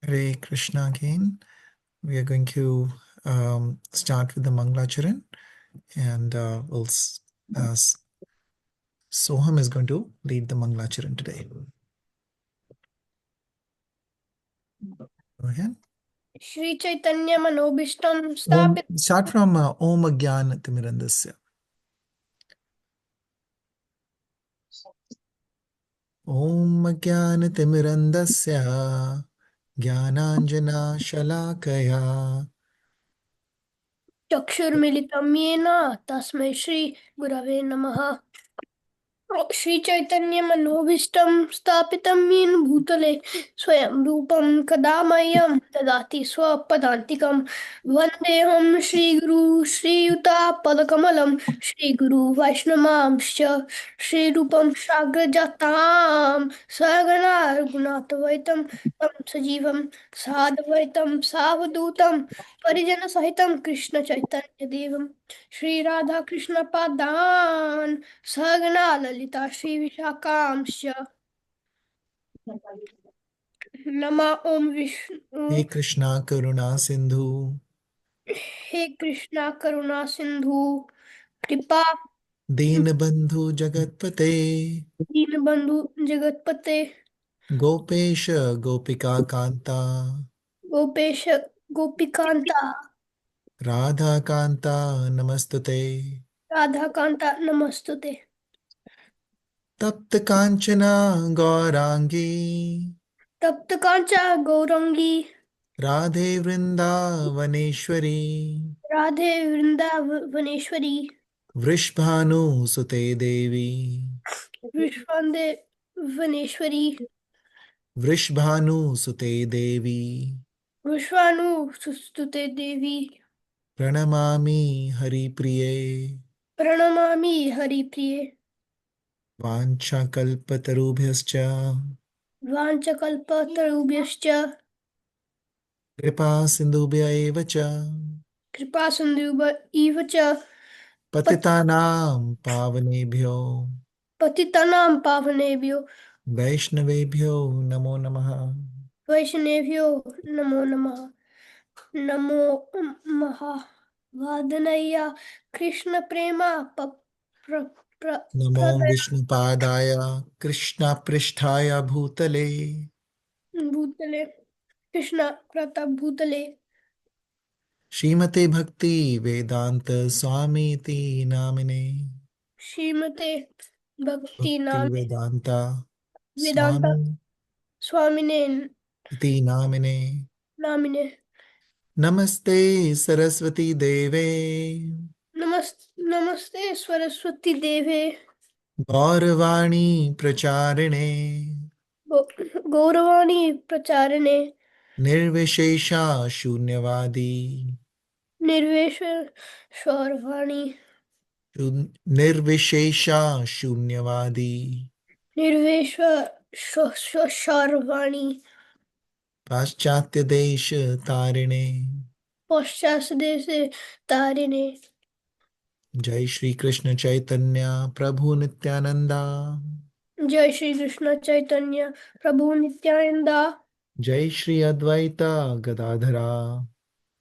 Hare Krishna again. We are going to start with the Mangalacharan, and Soham is going to lead the Mangalacharan today. Go ahead. Shri Chaitanya Manobishtam Stapit. Start from Om Agyan Timirandasya. Om Agyan Timirandasya Jnananjana Shalakaya Chakshurmilitam Yena Tasmai Shri Gurave Namaha. Shri Chaitanya Manobishtam Stapitam Yen Bhutale Swayam Rupam Kadamayam Tadati Swapadantikam Vandeham Shri Guru Shri Yuta Padakamalam Shri Guru Vaishnamamscha Shri Rupam Shagrajatam Sagana Gunatavaitam Tam Sajivam Sadavaitam Savadutam Parijana Sahitam Krishna Chaitanya Devam Shri Radha Krishna Padan Sagna Lalita Shri Vishakam Nama Om Vishnu. Hey Krishna Karuna Sindhu He Krishna Karuna Sindhu Kripa Deenabandhu Jagatpate Deenbandhu Jagatpate Gopesha Gopika Kanta Gopesha Gopikanta Radha Kanta Namastute Radha Kanta Namastute Tapta Kanchana Gaurangi Tapta Kancha Gaurangi Radhe Vrindavaneshwari Radhe Vrindavaneshwari Vrishbhanu Sute Devi Vishwande Vaneshwari Vrishbhanu Sute Devi Vishwanu Sustute Devi Pranamami Hari Priye Pranamami Hari Priye Vancha Kalpatarubhyascha Vanchakalpatarubhyascha Kripa Sindhubhya Evacha Kripa Sindhuva Ivacha Patitanam Pavanebhyo Patitanam Pavanebhyo Vaishnavebhyo Namo Namaha Vaishnavyo Namo Namaha Namo Maha Vadanaya Krishna Prema Namo Vishnupadaya Krishna Pristhaya Bhutale Bhutale Krishna Prata Bhutale Srimate Bhakti Vedanta Swamiti Namine Srimate Bhakti Bhakti Name Vedanta Vedanta Swami Swamine Iti Namine Namine Namaste Saraswati Deve Namaste Saraswati Deve Gauravani Pracharine Gauravani Pracharane Nirvishesha Shunyavadi Nirveshwar Shwarvani Nirvishesha Shunyavadi Nirveshwar Shwarvani Paschatya Desha Tarine Paschasde se Tarine Jai Shri Krishna Chaitanya Prabhu Nityananda Jai Shri Krishna Chaitanya Prabhu Nityananda Jai Shri Advaita Gadadhara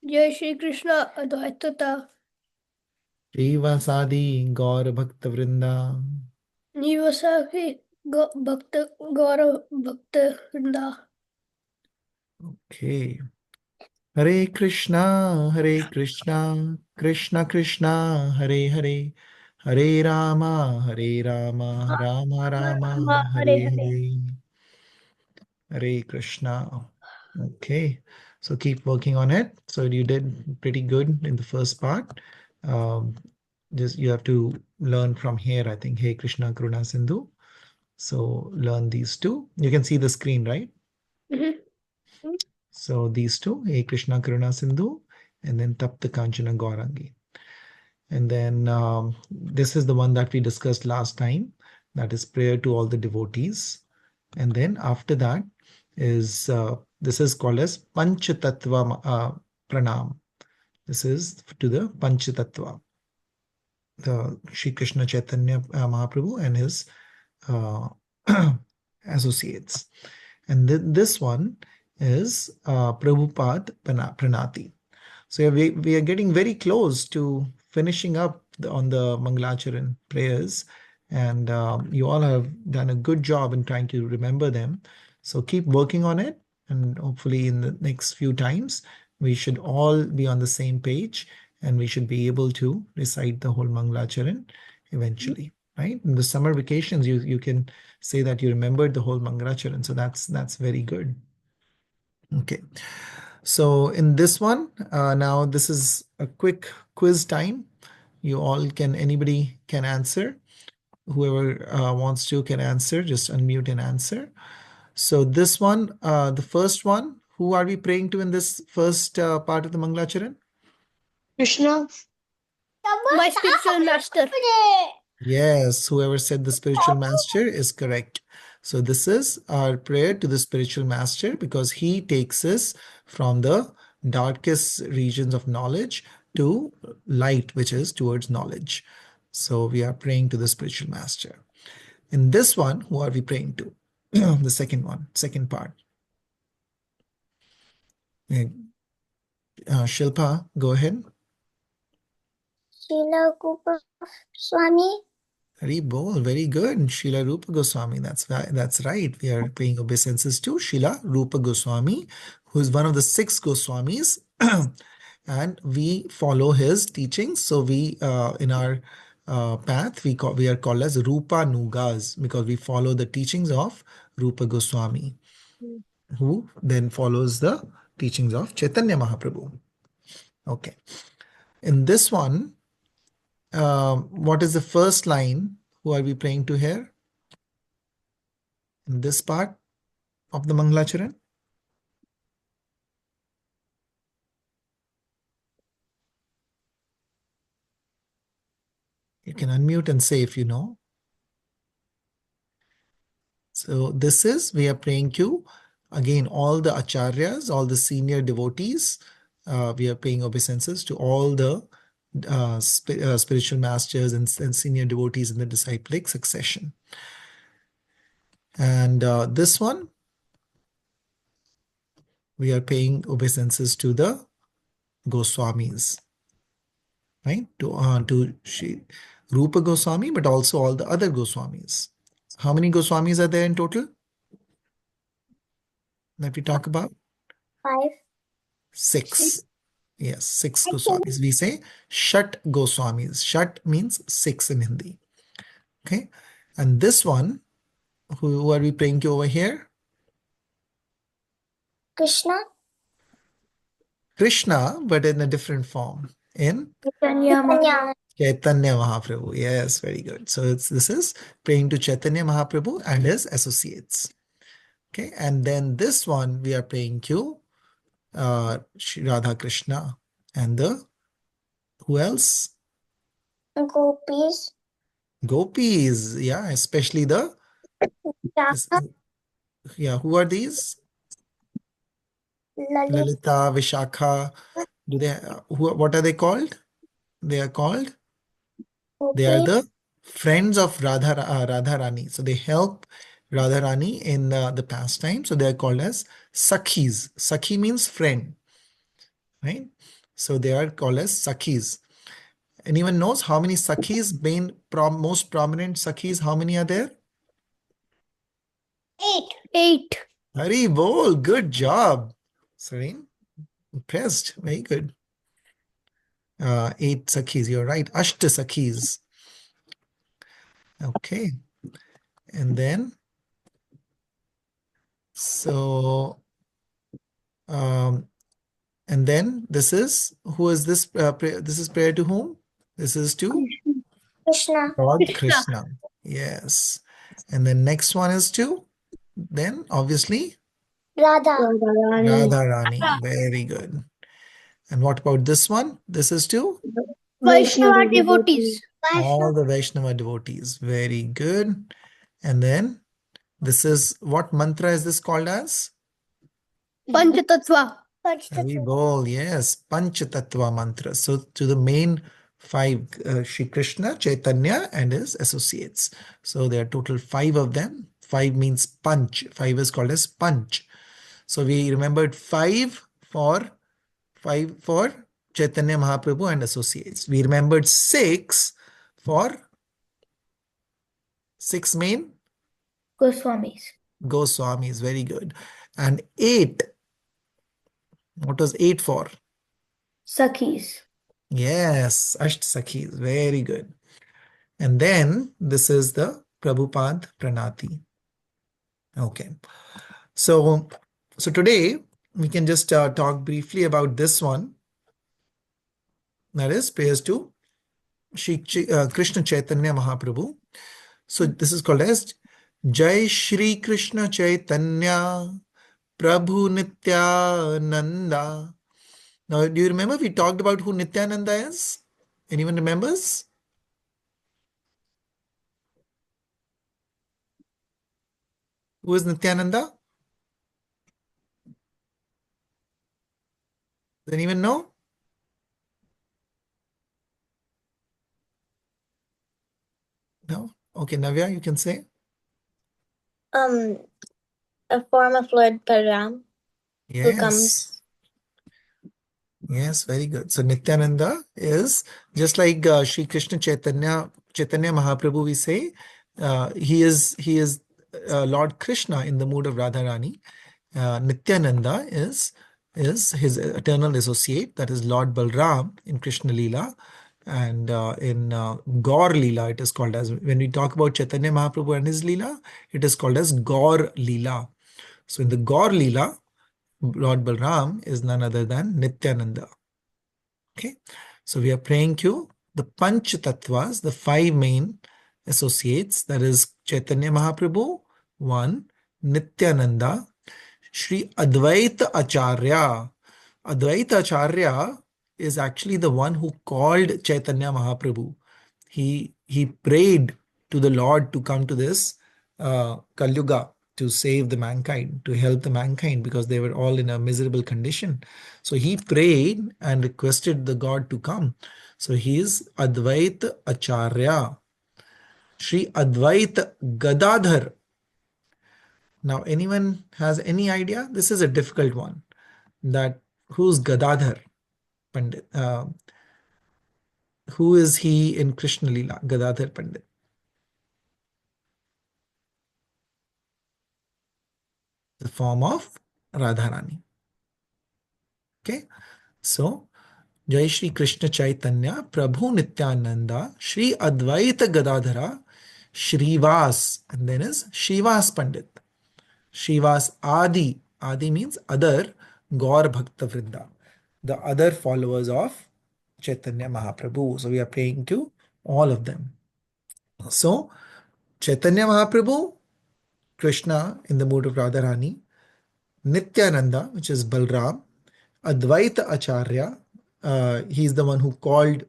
Jai Shri Krishna Advaitata Srivasadi Gaur Bhakta Vrinda Nivasaki Bhakta Gaurav Bhakta Vrinda Okay. Hare Krishna, Hare Krishna, Krishna Krishna, Hare Hare, Hare Rama, Hare Rama, Rama Rama, Rama Hare Hare Hare. Hare, Hare Krishna. Okay, so keep working on it. So you did pretty good in the first part. Um, just you have to learn from here, I think. Hey Krishna Karuna Sindhu. So learn these two. You can see the screen, right? Mhm. So these two, Hey Krishna Karuna Sindhu, and then Tapta Kanchana Gaurangi. And then this is the one that we discussed last time. That is prayer to all the devotees. And then after that is this is called as Pancha tattva Pranam. This is to the Pancha tattva, the Sri Krishna Chaitanya Mahaprabhu and his uh, associates. And this one is Prabhupada Pranati. So we are getting very close to finishing up on the Mangalacharan prayers, and you all have done a good job in trying to remember them. So keep working on it, and hopefully in the next few times we should all be on the same page, and we should be able to recite the whole Mangalacharan eventually. Right? In the summer vacations, you can say that you remembered the whole Mangalacharan, so that's very good. Okay. So in this one, now this is a quick quiz time. You all can, anybody can answer. Whoever wants to can answer, just unmute and answer. So this one, the first one, who are we praying to in this first part of the Mangalacharan? Krishna. My spiritual master. Yes, whoever said the spiritual master is correct. So this is our prayer to the spiritual master because he takes us from the darkest regions of knowledge to light, which is towards knowledge. So we are praying to the spiritual master. In this one, who are we praying to? The second one, second part. Shilpa, go ahead. Srila Rupa Swami. Very bold, very good. Srila Rupa Goswami. That's right. We are paying obeisances to Srila Rupa Goswami, who is one of the six Goswamis, and we follow his teachings. So we, in our path, we are called as Rupa Nugas because we follow the teachings of Rupa Goswami, who then follows the teachings of Chaitanya Mahaprabhu. Okay. In this one, what is the first line? Who are we praying to here? In this part of the Mangalacharan? You can unmute and say if you know. So this is, we are praying to, again, all the acharyas, all the senior devotees. We are paying obeisances to all the spiritual masters and senior devotees in the disciplic succession. And this one, we are paying obeisances to the Goswamis, right? To Rupa Goswami, but also all the other Goswamis. How many Goswamis are there in total that we talk about? 5. Six. Yes, six Goswamis. We say Shat Goswamis. Shat means six in Hindi. Okay. And this one, who are we praying to over here? Krishna. Krishna, but in a different form. In Chaitanya. Chaitanya Mahaprabhu. Yes, very good. So this is praying to Chaitanya Mahaprabhu and his associates. Okay. And then this one, we are praying to Shri Radha Krishna and the, who else? Gopis. Gopis. Yeah, especially the, yeah, who are these? Lalita, Vishakha. Do they, what are they called? They are called, they are the friends of Radha Rani. So they help Radha Rani in the pastime. So they are called as Sakhis. Sakhi means friend, right? So they are called as Sakhis. Anyone knows how many Sakhis, most prominent Sakhis, how many are there? 8. 8. Hari bol, good job. Serene, impressed, very good. 8 Sakhis, you're right. Ashta Sakhis. Okay. And then, so, and then this is, who is this? This is prayer to whom? This is to Krishna. Lord Krishna. Yes. And then next one is to, then obviously, Radha. Radha Rani. Very good. And what about this one? This is to Vaishnava devotees. all the Vaishnava devotees. Very good. And then this is, what mantra is this called as? Pancha tattva. Hari bol, yes, Pancha tattva mantra. So to the main 5, Shri Krishna, Chaitanya, and his associates. So there are total 5 of them. 5 means Panch. 5 is called as Panch. So we remembered five for Chaitanya Mahaprabhu and associates. We remembered for six main Goswamis. Goswamis. Very good. And eight. What was eight for? Sakhis. Yes, Asht Sakhis. Very good. And then this is the Prabhupada Pranati. Okay. So today we can just talk briefly about this one. That is prayers to Krishna Chaitanya Mahaprabhu. So this is called as Jai Shri Krishna Chaitanya Prabhu Nityananda. Now, do you remember we talked about who Nityananda is? Anyone remembers? Who is Nityananda? Does anyone know? No? Okay, Navya, you can say. A form of Lord Param who comes. Yes, very good. So Nityananda is just like Sri Krishna Chaitanya Mahaprabhu. We say he is Lord Krishna in the mood of Radharani. Nityananda is his eternal associate, that is Lord Balram in Krishna Leela, and in Gaur Leela it is called as, when we talk about Chaitanya Mahaprabhu and his Leela, it is called as Gaur Leela. So in the Gaur Leela, Lord Balram is none other than Nityananda. Okay, so we are praying to the Pancha tattvas, the five main associates, that is Chaitanya Mahaprabhu, one, Nityananda, Sri Advaita Acharya. Advaita Acharya is actually the one who called Chaitanya Mahaprabhu. He prayed to the Lord to come to this Kali Yuga to save the mankind, to help the mankind, because they were all in a miserable condition. So he prayed and requested the God to come. So he is Advaita Acharya. Sri Advaita Gadadhar. Now, anyone has any idea? This is a difficult one. That who's Gadadhar Pandit? Who is he in Krishna Lila? Gadadhar Pandit. The form of Radharani. Okay, so Jai Shri Krishna Chaitanya Prabhu Nityananda Shri Advaita Gadadhara Shrivas, and then is Shrivas Pandit. Shrivas Adi. Adi means other Gaur Bhakta Vrinda, the other followers of Chaitanya Mahaprabhu. So we are praying to all of them. So Chaitanya Mahaprabhu, Krishna in the mood of Radharani, Nityananda, which is Balram, Advaita Acharya, he is the one who called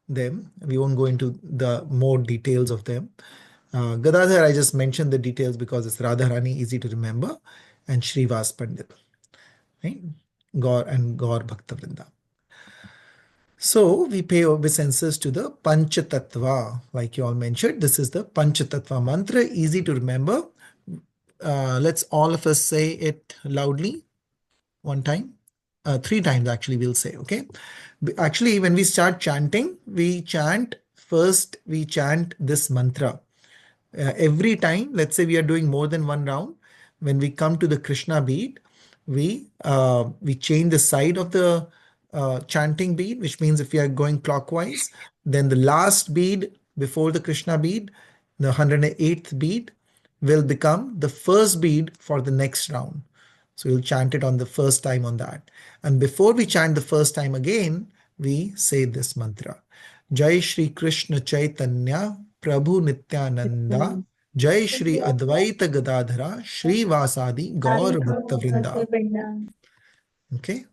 them. We won't go into the more details of them. Gadadhar, I just mentioned the details because it's Radharani, easy to remember, and Shrivas Pandit, right? Gaur and Gaur Bhakta Vrinda. So we pay obeisances to the Pancha tattva, like you all mentioned. This is the Pancha tattva mantra, easy to remember. Let's all of us say it loudly one time. Three times actually we'll say, okay? Actually, when we start chanting, we chant this mantra. Every time, let's say we are doing more than one round, when we come to the Krishna bead, we change the side of the chanting bead, which means if we are going clockwise, then the last bead before the Krishna bead, the 108th bead, will become the first bead for the next round. So we'll chant it on the first time on that. And before we chant the first time again, we say this mantra. Jai Shri Krishna Chaitanya Prabhu Nityananda Jai Shri Advaita Gadadhara Shri Vasadi Gaur Bhakta Vrinda. Okay.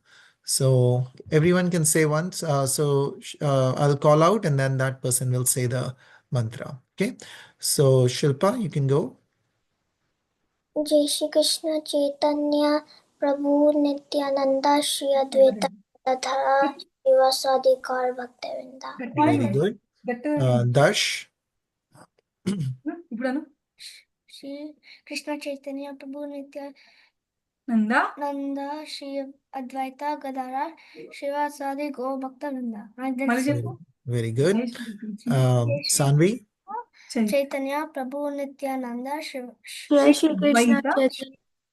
So everyone can say once. I'll call out and then that person will say the mantra. Okay. So Shilpa, you can go. Jai Shri Krishna Chaitanya Prabhu Nityananda Shri Advaita Gadadhara Srivasadi Gaur Bhaktavinda. Very good. Dash. Shri Krishna Chaitanya Prabhu Nityananda Nanda. Nanda, Shri Advaita, Gadara, Shivasadi, Go Bhakta Vrinda. Very good. Jai Shri Krishna. Sanvi, Chaitanya, Prabhu Nityananda, Jai Shri Krishna Advaita.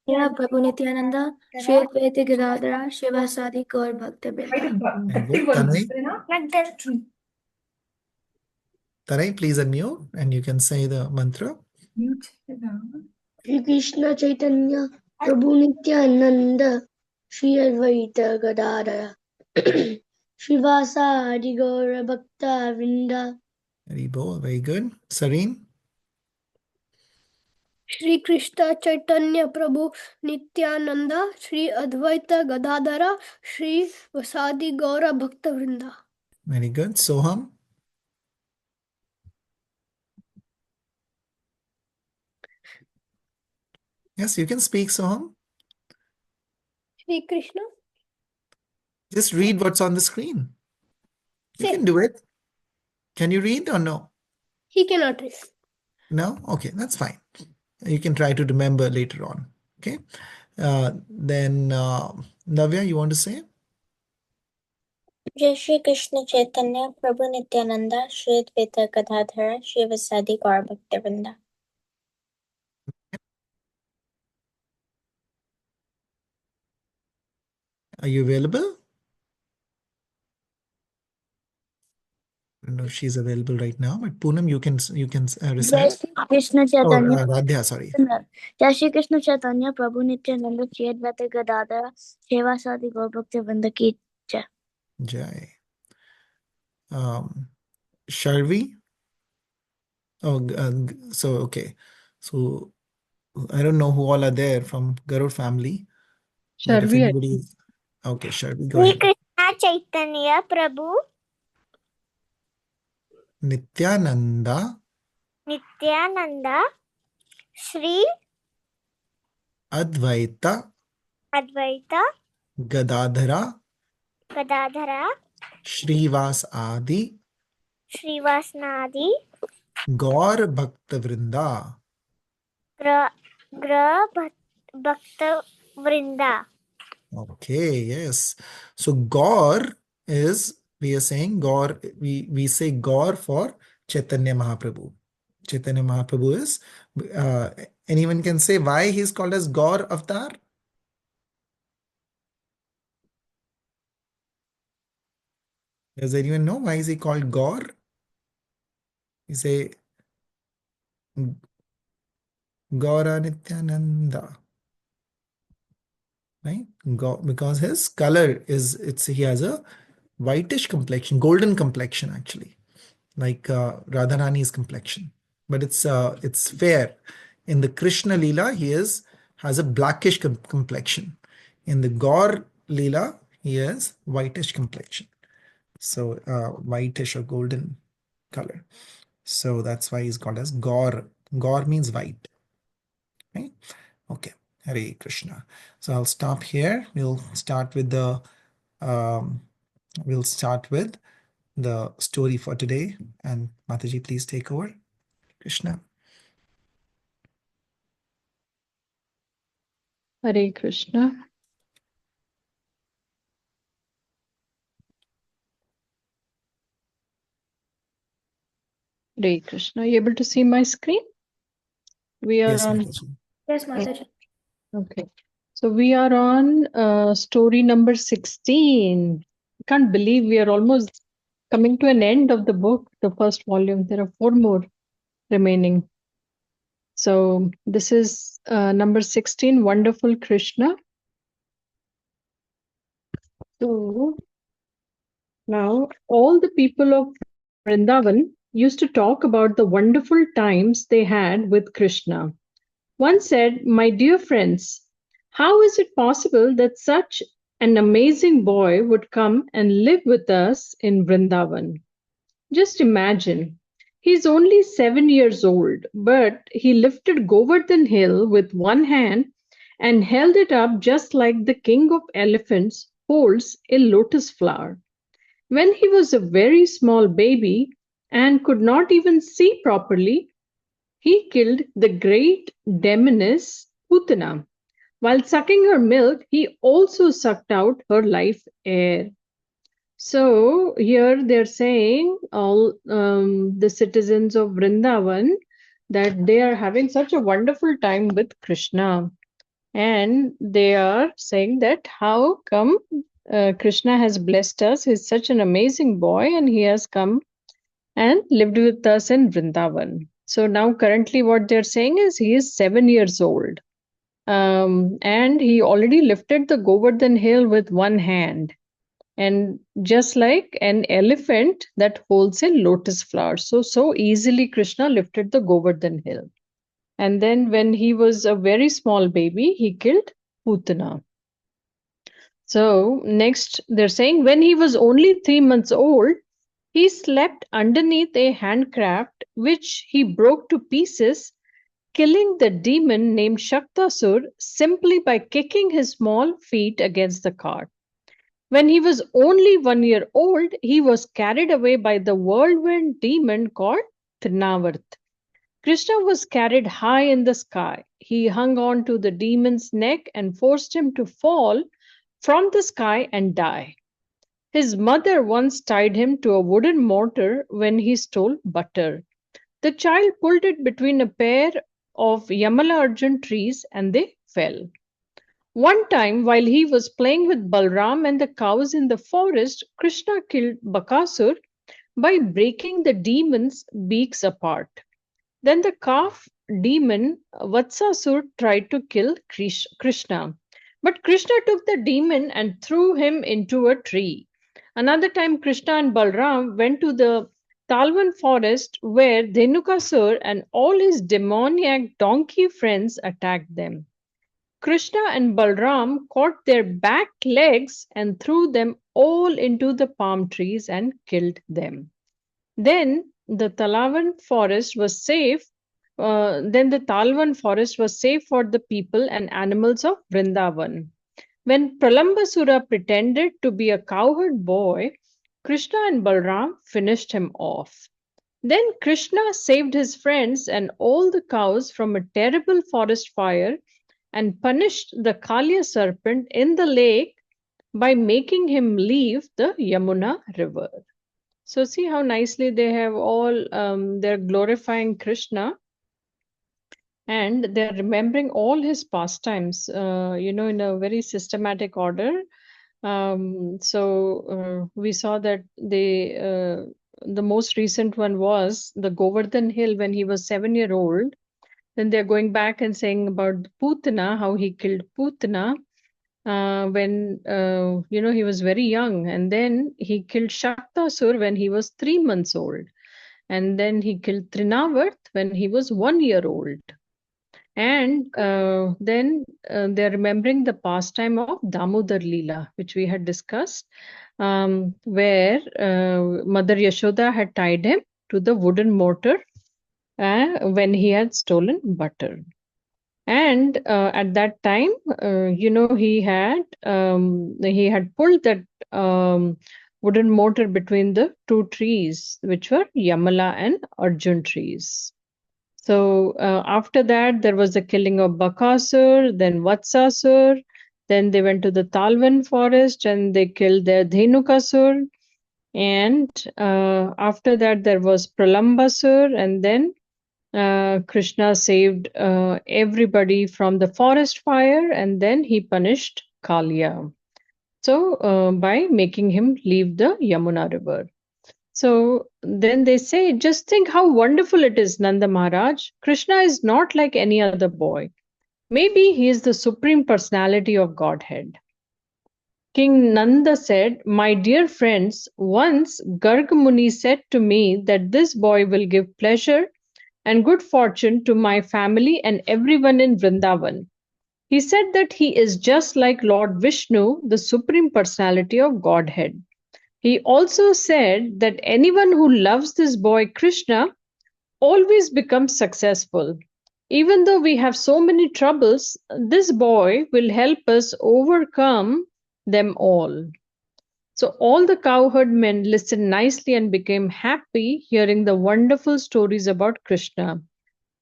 Chaitanya Prabhu Nityananda Shri Advaita Gadadhara Shivasadi Gaur Bhakta Vrinda. very good. Tanvi, Tanai, please unmute and you can say the mantra. Shri Krishna Chaitanya Prabhu Nityananda Shri Advaita Gadadhara Shivasadi Gaur Bhakta Vrinda. Very good. Sareen, Shri Krishna Chaitanya Prabhu Nityananda Shri Advaita Gadadhara Shri Vasadi Gaura Bhakta Vrinda. very good. Soham, yes, you can speak, Soham. Shri Krishna. Just read what's on the screen. You can do it. Can you read or no? He cannot read. No? Okay, that's fine. You can try to remember later on. Okay. Then Navya, you want to say? Jai Shri Krishna Chaitanya, Prabhu Nityananda, Shri Advaita Gadadhara, Shivasadi, Gaur Bhakta Vrinda. Are you available? I don't know if she's available right now, but Poonam, you can Jai recite. Shri Krishna Or Chaitanya. Radhya, sorry. Jai Shri Krishna Chaitanya Prabhu Nityananda Shri Advaita Gadadhara Shivasadi Gaur Bhakta Vrinda ki jai. Jai. Sharvi. Oh, so okay. So I don't know who all are there from Garud family, but if Sharvi. anybody is okay, Sharvi, go Shri ahead. Krishna Chaitanya, Prabhu Nityananda Nityananda, Shri Advaita Advaita Gadadhara Gadadhara Shrivas Adi Srivasnadi Gaur Bhakta Vrinda. Gra Bhakta Vrinda. Okay, yes. So Gaur is, we are saying Gaur, we say Gaur for Chaitanya Mahaprabhu. Chaitanya Mahaprabhu is, anyone can say why he's called as Gaur Avatar? Does anyone know why is he called Gaur? You say Gaura Nityananda, right? Because his color is, he has a whitish complexion, golden complexion actually, like Radharani's complexion, but it's fair. In the Krishna Leela, has a blackish complexion. In the Gaur Leela, he has whitish complexion. So whitish or golden color. So that's why he's called as Gaur. Gaur means white. Right? Okay. Hare Krishna. So I'll stop here. Um, we'll start with the story for today. And Mataji, please take over. Krishna. Hare Krishna. Hare Krishna. Are you able to see my screen? We are Yes, on. Mataji. Yes, Mataji. Okay. So we are on story number 16. I can't believe we are almost coming to an end of the book, the first volume. There are 4 more remaining. So this is number 16, Wonderful Krishna. So now all the people of Vrindavan used to talk about the wonderful times they had with Krishna. One said, "My dear friends, how is it possible that such an amazing boy would come and live with us in Vrindavan? Just imagine, he's only 7 years old, but he lifted Govardhan Hill with one hand and held it up just like the king of elephants holds a lotus flower. When he was a very small baby and could not even see properly, he killed the great demoness Putana, While sucking her milk, he also sucked out her life air. So here they're saying all the citizens of Vrindavan that they are having such a wonderful time with Krishna. And they are saying that how come Krishna has blessed us? He's such an amazing boy and he has come and lived with us in Vrindavan. So now currently what they're saying is he is 7 years old. And he already lifted the Govardhan hill with one hand. And just like an elephant that holds a lotus flower. So easily Krishna lifted the Govardhan hill. And then when he was a very small baby, he killed Putana. So next they're saying when he was only 3 months old, he slept underneath a handcraft which he broke to pieces, killing the demon named Shaktasur simply by kicking his small feet against the cart. When he was only 1 year old, he was carried away by the whirlwind demon called Trinavarth. Krishna was carried high in the sky. He hung on to the demon's neck and forced him to fall from the sky and die. His mother once tied him to a wooden mortar when he stole butter. The child pulled it between a pair of Yamala Arjun trees and they fell. One time, while he was playing with Balram and the cows in the forest, Krishna killed Bakasur by breaking the demon's beaks apart. Then the calf demon Vatsasur tried to kill Krishna. But Krishna took the demon and threw him into a tree. Another time, Krishna and Balram went to the Talwan forest where Dhenukasur and all his demoniac donkey friends attacked them. Krishna and Balram caught their back legs and threw them all into the palm trees and killed them. Then the Talwan forest was safe. Then the Talwan forest was safe for the people and animals of Vrindavan. When Pralambasura pretended to be a cowherd boy, Krishna and Balram finished him off. Then Krishna saved his friends and all the cows from a terrible forest fire and punished the Kalya serpent in the lake by making him leave the Yamuna river. So see how nicely they have all, they're glorifying Krishna and they're remembering all his pastimes, in a very systematic order. We saw that the most recent one was the Govardhan Hill when he was 7 years old. Then they're going back and saying about Putana, how he killed Putana when he was very young, and then he killed Shaktasur when he was 3 months old, and then he killed Trinavarth when he was 1 year old. And then they're remembering the pastime of Damodar Leela, which we had discussed, where Mother Yashoda had tied him to the wooden mortar when he had stolen butter. And at that time, he had pulled that wooden mortar between the two trees, which were Yamala and Arjun trees. So after that, there was the killing of Bakasur, then Vatsasur. Then they went to the Talwan forest and they killed their Dhenukasur. And after that, there was Pralambasur, and then Krishna saved everybody from the forest fire, and then he punished Kalya. So by making him leave the Yamuna river. So then they say, just think how wonderful it is, Nanda Maharaj. Krishna is not like any other boy. Maybe he is the supreme personality of Godhead. King Nanda said, my dear friends, once Garg Muni said to me that this boy will give pleasure and good fortune to my family and everyone in Vrindavan. He said that he is just like Lord Vishnu, the supreme personality of Godhead. He also said that anyone who loves this boy Krishna always becomes successful. Even though we have so many troubles, this boy will help us overcome them all. So all the cowherd men listened nicely and became happy hearing the wonderful stories about Krishna.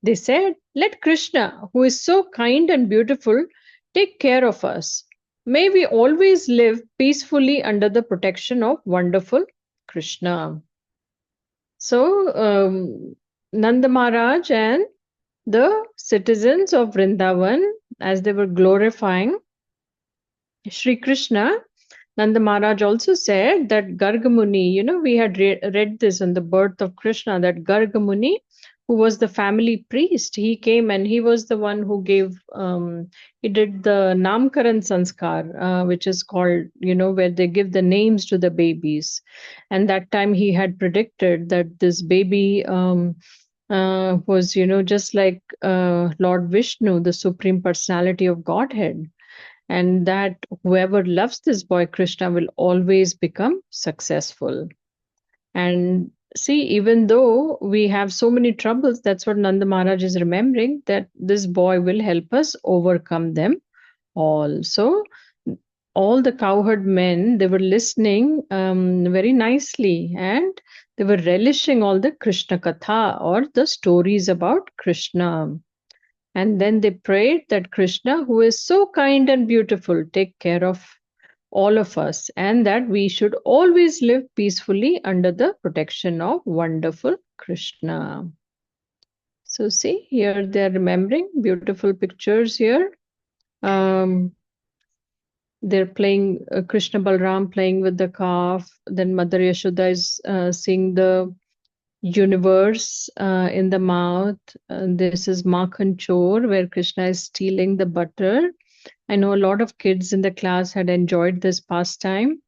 They said, let Krishna, who is so kind and beautiful, Take care of us. May we always live peacefully under the protection of wonderful Krishna. So, Nanda Maharaj and the citizens of Vrindavan, as they were glorifying Sri Krishna, Nanda Maharaj also said that Garga Muni, we had read this on the birth of Krishna, that Garga Muni, who was the family priest, he came and he was the one who he did the Namkaran Sanskar, which is called, where they give the names to the babies. And that time he had predicted that this baby was, just like Lord Vishnu, the Supreme Personality of Godhead, and that whoever loves this boy Krishna will always become successful. And see, even though we have so many troubles, that's what Nanda Maharaj is remembering, that this boy will help us overcome them all. So all the cowherd men, they were listening very nicely, and they were relishing all the Krishna Katha, or the stories about Krishna. And then they prayed that Krishna, who is so kind and beautiful, take care of all of us, and that we should always live peacefully under the protection of wonderful Krishna. So see, here they are remembering beautiful pictures here. They're playing Krishna Balram playing with the calf. Then Mother Yashoda is seeing the universe in the mouth. This is Makhan Chor, where Krishna is stealing the butter. I know a lot of kids in the class had enjoyed this pastime.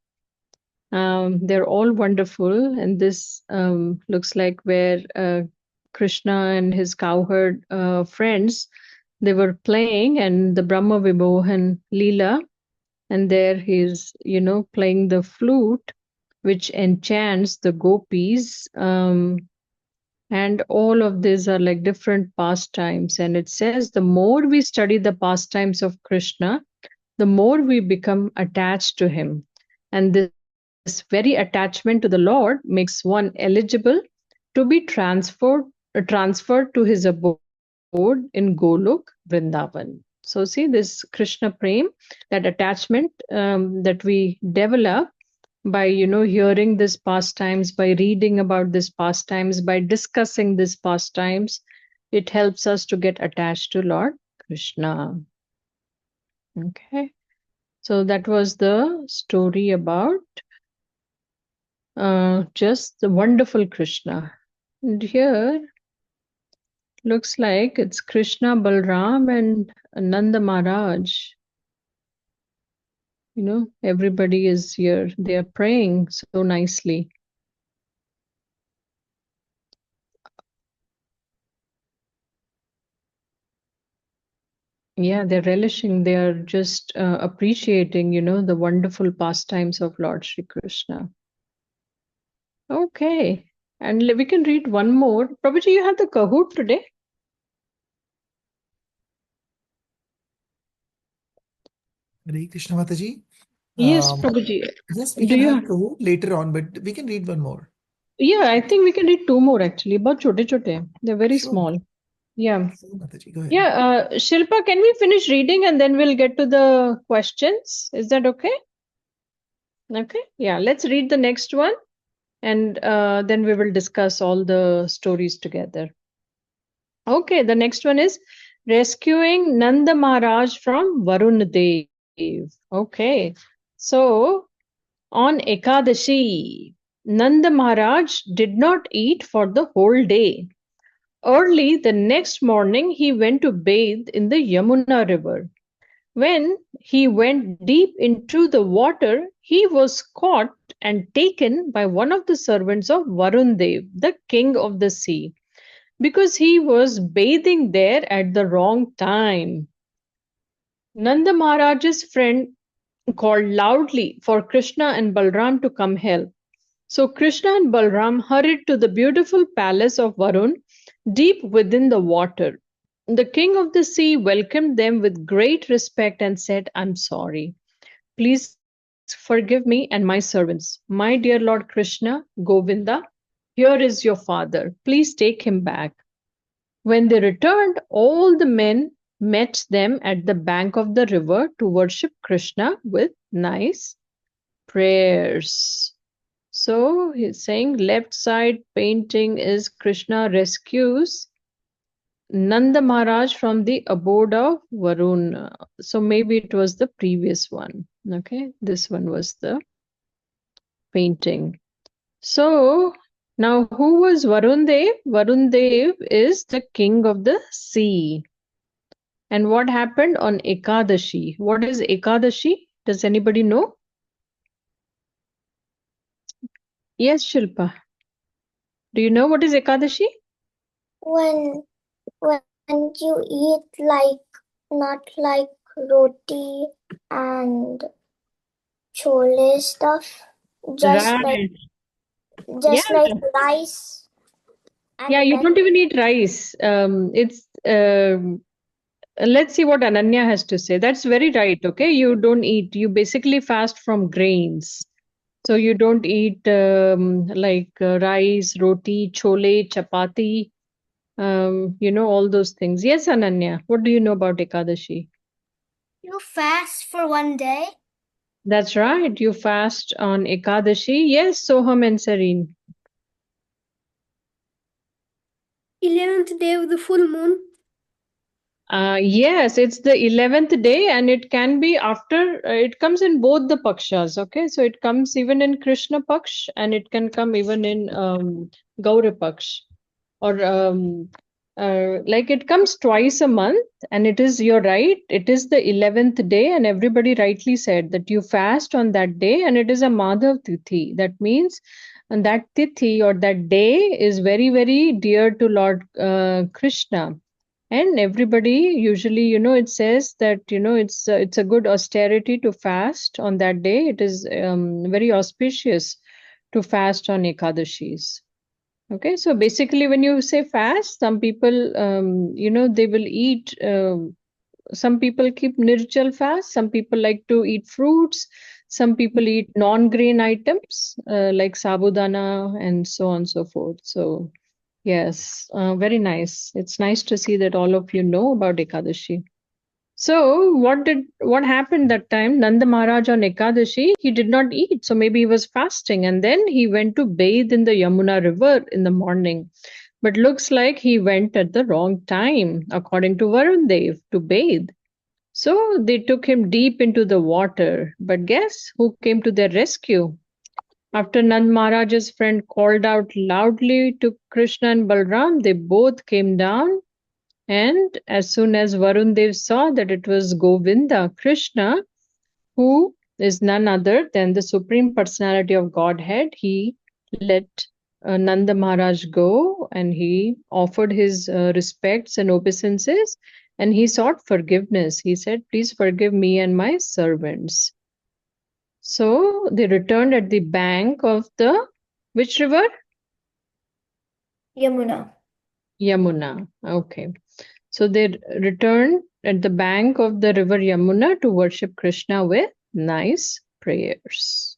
They're all wonderful, and this looks like where Krishna and his cowherd friends, they were playing, and the Brahma Vibhohan Leela, and there he's playing the flute, which enchants the gopis. And all of these are like different pastimes. And it says the more we study the pastimes of Krishna, the more we become attached to him. And this very attachment to the Lord makes one eligible to be transferred to his abode in Golok, Vrindavan. So see this Krishna Prem, that attachment that we develop by hearing this pastimes, by reading about this pastimes, by discussing this pastimes, it helps us to get attached to Lord Krishna. Okay, so that was the story about just the wonderful Krishna. And here looks like it's Krishna, Balram, and Nanda Maharaj. Everybody is here. They are praying so nicely. Yeah, they're relishing. They are just appreciating, the wonderful pastimes of Lord Shri Krishna. Okay, and we can read one more. Prabhuji, you have the Kahoot today? Hare Krishna Mataji. Yes, Prabhuji. Yes, we Do can you have Kahoot later on, but we can read one more. Yeah, I think we can read two more actually, but chote. They're very Sure. small. Yeah. Sure, Mataji, go ahead. Yeah, Shilpa, can we finish reading and then we'll get to the questions? Is that okay? Okay. Yeah, let's read the next one, and then we will discuss all the stories together. Okay, the next one is rescuing Nanda Maharaj from Varun Dev. Okay, so on Ekadashi, Nanda Maharaj did not eat for the whole day. Early the next morning, he went to bathe in the Yamuna river. When he went deep into the water, he was caught and taken by one of the servants of Varun Dev, the king of the sea, because he was bathing there at the wrong time. Nanda Maharaj's friend called loudly for Krishna and Balram to come help. So Krishna and Balram hurried to the beautiful palace of Varun, deep within the water. The king of the sea welcomed them with great respect and said, "I'm sorry. Please forgive me and my servants. My dear Lord Krishna, Govinda, here is your father. Please take him back." When they returned, all the men met them at the bank of the river to worship Krishna with nice prayers. So he's saying left side painting is Krishna rescues Nanda Maharaj from the abode of Varun. So maybe it was the previous one. Okay, this one was the painting. So now who was Varun Dev? Varun Dev is the king of the sea. And what happened on Ekadashi? What is Ekadashi? Does anybody know? Yes, Shilpa. Do you know what is Ekadashi? When you eat not like roti and chole stuff, just Right. like Yeah. rice and Yeah, you don't even eat rice. Let's see what Ananya has to say. That's very right. Okay, you don't eat. You basically fast from grains. So you don't eat rice, roti, chole, chapati, all those things. Yes, Ananya, what do you know about Ekadashi? You fast for one day? That's right. You fast on Ekadashi. Yes, Soham and Sareen. 11th day of the full moon? Yes, it's the 11th day, and it can be after, it comes in both the pakshas, okay? So it comes even in Krishna Paksh, and it can come even in Gaura Paksh. Or like it comes twice a month, and you're right, it is the 11th day, and everybody rightly said that you fast on that day, and it is a Madhav Tithi. That means, and that Tithi or that day is very, very dear to Lord Krishna. And everybody usually, it says that, it's a good austerity to fast on that day. It is very auspicious to fast on Ekadashis. Okay, so basically, when you say fast, some people, they will eat. Some people keep nirjal fast. Some people like to eat fruits. Some people eat non-grain items like sabudana and so on and so forth. So, yes, very nice. It's nice to see that all of you know about Ekadashi. So what happened that time? Nanda Maharaj on Ekadashi, he did not eat. So maybe he was fasting, and then he went to bathe in the Yamuna river in the morning. But looks like he went at the wrong time, according to Varun Dev, to bathe. So they took him deep into the water. But guess who came to their rescue? After Nand Maharaj's friend called out loudly to Krishna and Balram, they both came down. And as soon as Varun Dev saw that it was Govinda, Krishna, who is none other than the Supreme Personality of Godhead, he let Nanda Maharaj go, and he offered his respects and obeisances, and he sought forgiveness. He said, "Please forgive me and my servants." So they returned at the bank of the which river? Yamuna. Yamuna. Okay. So they returned at the bank of the river Yamuna to worship Krishna with nice prayers.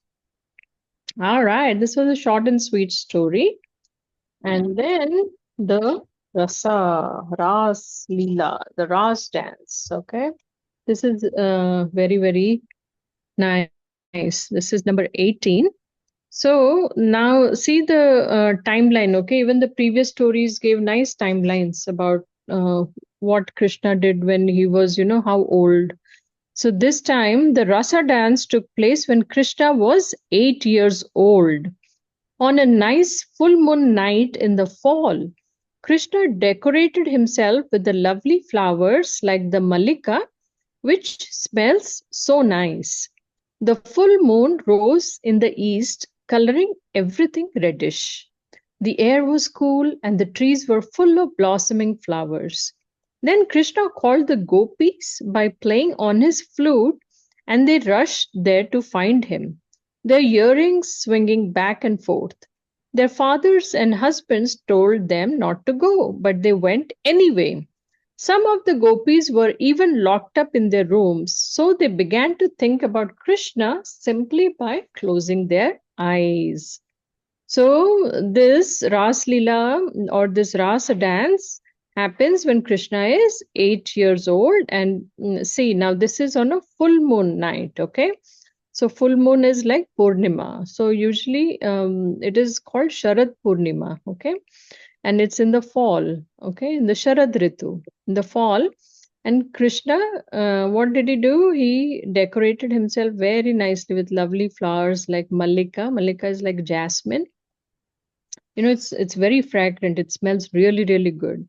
All right, this was a short and sweet story. And then the Ras Leela, the Ras dance. Okay, this is very, very nice. This is number 18. So now see the timeline. Okay, even the previous stories gave nice timelines about what Krishna did when he was, how old. So this time the Rasa dance took place when Krishna was 8 years old. On a nice full moon night in the fall, Krishna decorated himself with the lovely flowers like the Mallika, which smells so nice. The full moon rose in the east, coloring everything reddish. The air was cool and the trees were full of blossoming flowers. Then Krishna called the gopis by playing on his flute, and they rushed there to find him, their earrings swinging back and forth. Their fathers and husbands told them not to go, but they went anyway. Some of the gopis were even locked up in their rooms, so they began to think about Krishna simply by closing their eyes. So this Ras Leela or this Rasa dance happens when Krishna is 8 years old. And see, now this is on a full moon night, okay? So full moon is like Purnima. So usually it is called Sharad Purnima, okay? And it's in the fall, okay? In the Sharad Ritu, in the fall. And Krishna, what did he do? He decorated himself very nicely with lovely flowers like Mallika. Mallika is like jasmine. You know, it's very fragrant. It smells really, really good.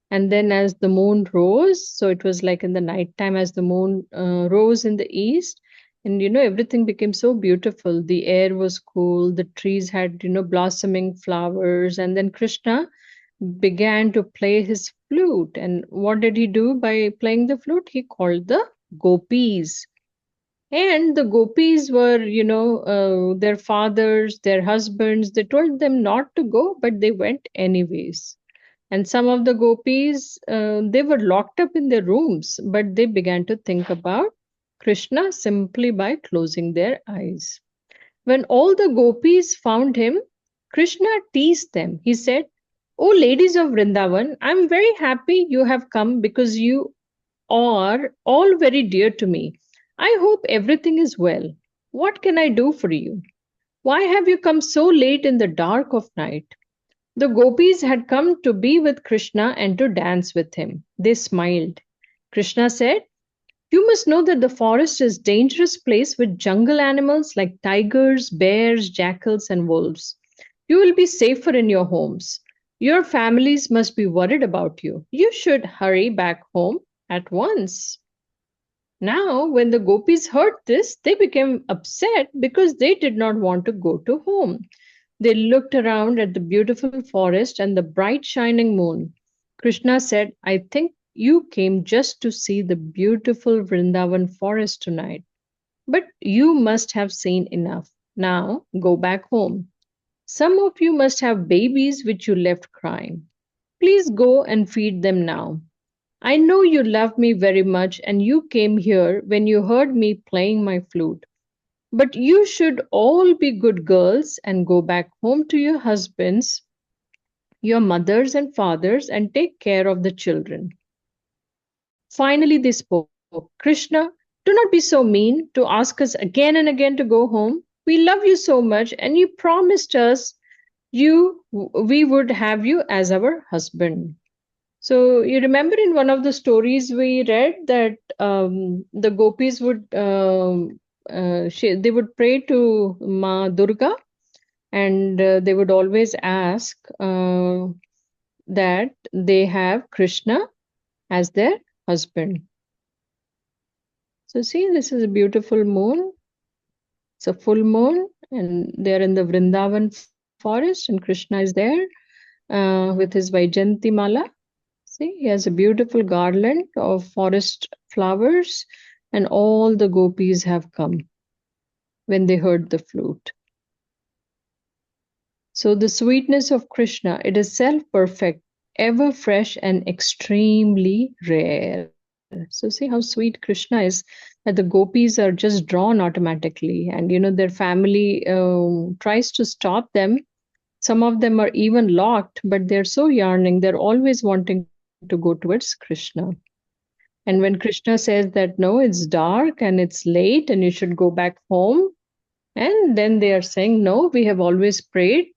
And then as the moon rose, so it was like in the nighttime as the moon rose in the east, and everything became so beautiful. The air was cool, the trees had blossoming flowers, and then Krishna began to play his flute. And what did he do by playing the flute? He called the gopis. And the gopis were, their fathers, their husbands, they told them not to go, but they went anyways. And some of the gopis, they were locked up in their rooms, but they began to think about Krishna simply by closing their eyes. When all the gopis found him, Krishna teased them. He said, "Oh, ladies of Vrindavan, I'm very happy you have come because you are all very dear to me. I hope everything is well. What can I do for you? Why have you come so late in the dark of night?" The gopis had come to be with Krishna and to dance with him. They smiled. Krishna said, "You must know that the forest is a dangerous place with jungle animals like tigers, bears, jackals, and wolves. You will be safer in your homes. Your families must be worried about you. You should hurry back home at once." Now, when the gopis heard this, they became upset because they did not want to go to home. They looked around at the beautiful forest and the bright shining moon. Krishna said, "I think you came just to see the beautiful Vrindavan forest tonight. But you must have seen enough. Now go back home. Some of you must have babies which you left crying. Please go and feed them now. I know you love me very much and you came here when you heard me playing my flute. But you should all be good girls and go back home to your husbands, your mothers and fathers, and take care of the children." Finally, they spoke. "Krishna, do not be so mean to ask us again and again to go home. We love you so much, and you promised us we would have you as our husband." So you remember in one of the stories we read that the gopis would they would pray to Ma Durga, and they would always ask that they have Krishna as their husband. So see, this is a beautiful moon. It's a full moon, and they're in the Vrindavan forest, and Krishna is there with his Vaijayanti Mala. See, he has a beautiful garland of forest flowers, and all the gopis have come when they heard the flute. So the sweetness of Krishna, it is self-perfect, ever fresh and extremely rare. So see how sweet Krishna is, that the gopis are just drawn automatically, and their family tries to stop them. Some of them are even locked, but they're so yearning, they're always wanting to go towards Krishna. And when Krishna says that, no, it's dark and it's late and you should go back home, and then they are saying, no, we have always prayed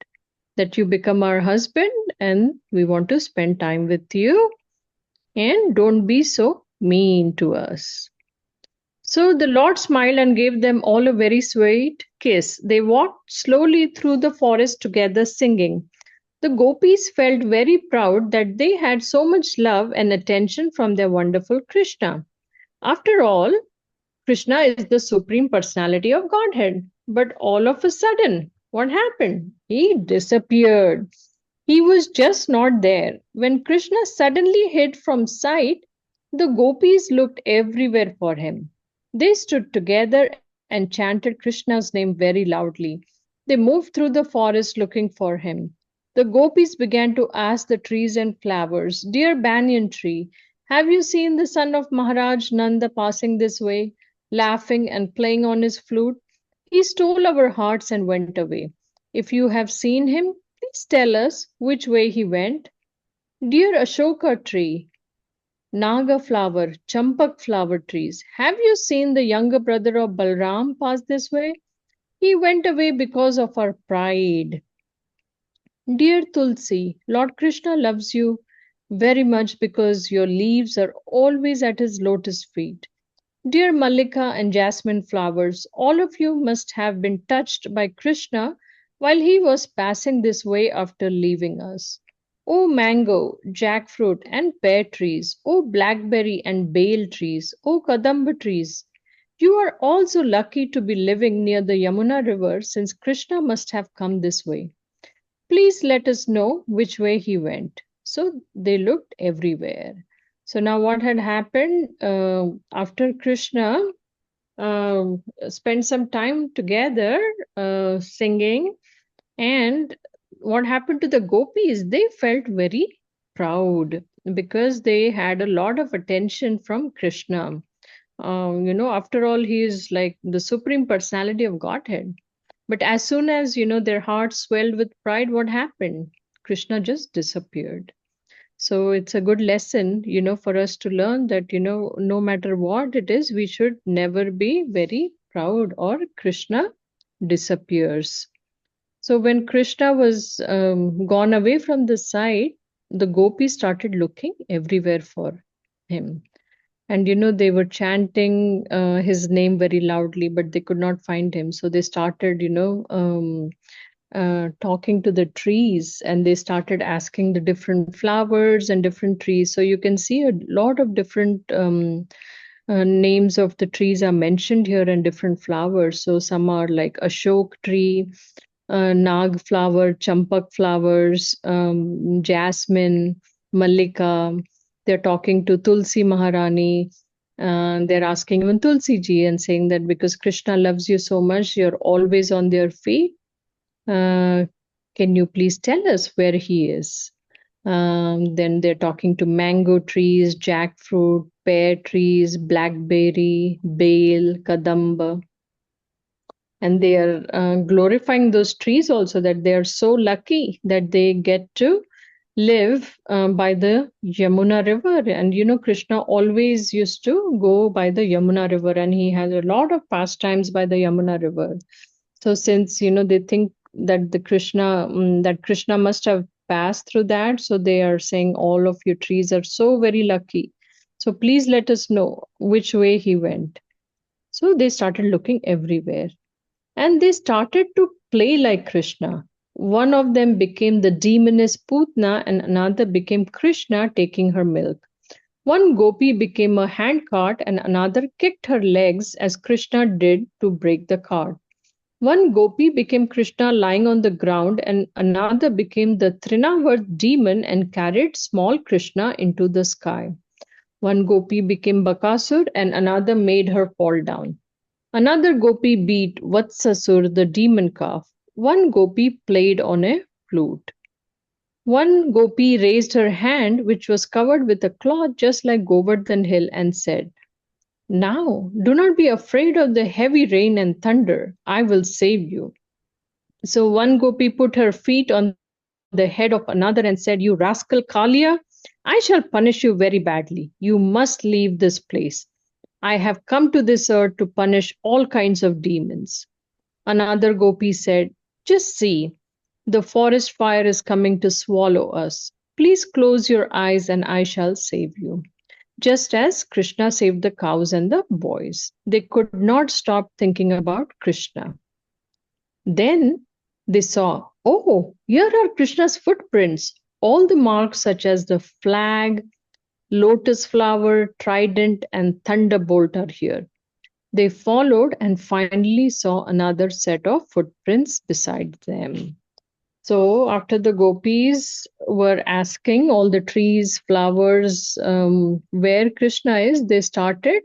that you become our husband and we want to spend time with you, and don't be so mean to us. So the Lord smiled and gave them all a very sweet kiss. They walked slowly through the forest together, singing. The gopis felt very proud that they had so much love and attention from their wonderful Krishna. After all, Krishna is the supreme personality of Godhead. But all of a sudden, what happened? He disappeared. He was just not there. When Krishna suddenly hid from sight, the gopis looked everywhere for him. They stood together and chanted Krishna's name very loudly. They moved through the forest looking for him. The gopis began to ask the trees and flowers, "Dear banyan tree, have you seen the son of Maharaj Nanda passing this way, laughing and playing on his flute? He stole our hearts and went away. If you have seen him, please tell us which way he went." Dear Ashoka tree, Naga flower, Champak flower trees, have you seen the younger brother of Balram pass this way? He went away because of our pride. Dear Tulsi, Lord Krishna loves you very much because your leaves are always at his lotus feet. Dear Mallika and jasmine flowers, all of you must have been touched by Krishna while he was passing this way after leaving us. O mango, jackfruit, and pear trees, O blackberry and bale trees, O kadamba trees, you are also lucky to be living near the Yamuna river since Krishna must have come this way. Please let us know which way he went. So they looked everywhere. So now what had happened after Krishna spent some time together singing, and what happened to the gopis? They felt very proud because they had a lot of attention from Krishna. After all, he is like the supreme personality of Godhead. But as soon as, their hearts swelled with pride, what happened? Krishna just disappeared. So it's a good lesson, for us to learn that, no matter what it is, we should never be very proud or Krishna disappears. So when Krishna was gone away from the site, the gopis started looking everywhere for him. And they were chanting his name very loudly, but they could not find him. So they started, talking to the trees, and they started asking the different flowers and different trees. So you can see a lot of different names of the trees are mentioned here and different flowers. So some are like Ashok tree, Nag flower, Champak flowers, Jasmine, Mallika. They're talking to Tulsi Maharani. They're asking even Tulsi ji and saying that because Krishna loves you so much, you're always on their feet. Can you please tell us where he is? Then they're talking to mango trees, jackfruit, pear trees, blackberry, bale, kadamba. And they are glorifying those trees also, that they are so lucky that they get to live by the Yamuna river. And Krishna always used to go by the Yamuna river, and he has a lot of pastimes by the Yamuna river. So since they think that that Krishna must have passed through that, so they are saying all of you trees are so very lucky. So please let us know which way he went. So they started looking everywhere. And they started to play like Krishna. One of them became the demoness Putna, and another became Krishna taking her milk. One gopi became a handcart, and another kicked her legs as Krishna did to break the cart. One gopi became Krishna lying on the ground, and another became the Trinavarth demon and carried small Krishna into the sky. One gopi became Bakasur, and another made her fall down. Another gopi beat Vatsasur, the demon calf. One gopi played on a flute. One gopi raised her hand, which was covered with a cloth just like Govardhan Hill, and said, "Now, do not be afraid of the heavy rain and thunder. I will save you." So one gopi put her feet on the head of another and said, "You rascal Kalia, I shall punish you very badly. You must leave this place. I have come to this earth to punish all kinds of demons." Another gopi said, "Just see, the forest fire is coming to swallow us. Please close your eyes and I shall save you." Just as Krishna saved the cows and the boys. They could not stop thinking about Krishna. Then they saw, oh, here are Krishna's footprints. All the marks such as the flag, lotus flower, trident, and thunderbolt are here. They followed and finally saw another set of footprints beside them. So after the gopis were asking all the trees, flowers, where Krishna is, they started,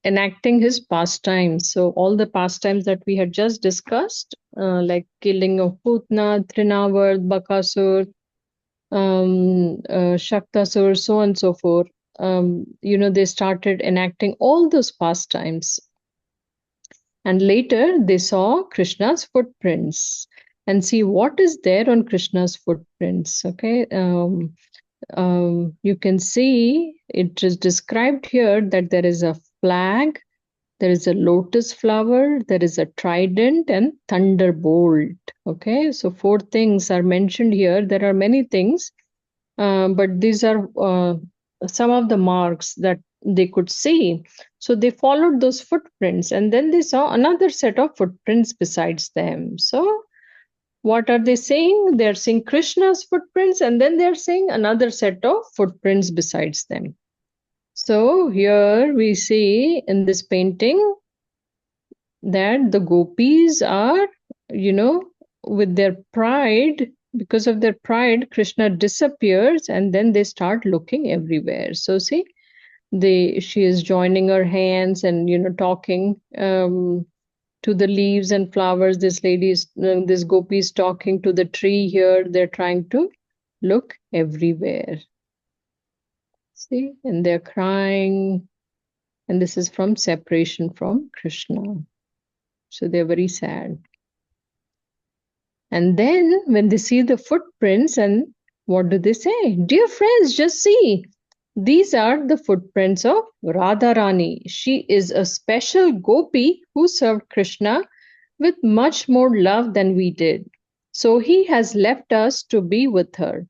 enacting his pastimes. So all the pastimes that we had just discussed, like killing of Putna, Trinavarth, Bakasur, Shaktasur, so on and so forth. They started enacting all those pastimes. And later they saw Krishna's footprints. and see what is there on Krishna's footprints. Okay, you can see it is described here that there is a flag, there is a lotus flower, there is a trident, and thunderbolt. Okay, so 4 things are mentioned here. There are many things, but these are some of the marks that they could see. So they followed those footprints, and then they saw another set of footprints besides them. So what are they saying? They're seeing Krishna's footprints, and then they're seeing another set of footprints besides them. So here we see in this painting that the gopis are, with their pride, because of their pride, Krishna disappears and then they start looking everywhere. So see, she is joining her hands and, talking to the leaves and flowers. This gopi is talking to the tree here. They're trying to look everywhere. See, and they're crying. And this is from separation from Krishna. So they're very sad. And then when they see the footprints, and what do they say? Dear friends, just see. These are the footprints of Radharani. She is a special gopi who served Krishna with much more love than we did. So he has left us to be with her.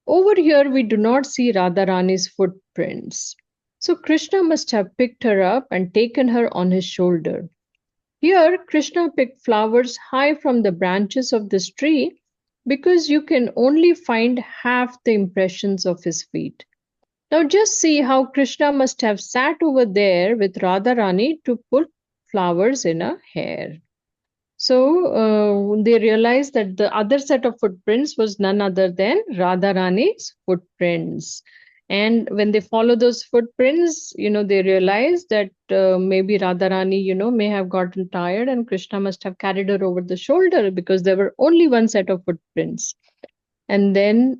Over here, we do not see Radharani's footprints. So Krishna must have picked her up and taken her on his shoulder. Here, Krishna picked flowers high from the branches of this tree because you can only find half the impressions of his feet. Now just see how Krishna must have sat over there with Radharani to put flowers in her hair. So they realized that the other set of footprints was none other than Radharani's footprints. And when they follow those footprints, they realize that maybe Radharani, may have gotten tired and Krishna must have carried her over the shoulder because there were only one set of footprints. And then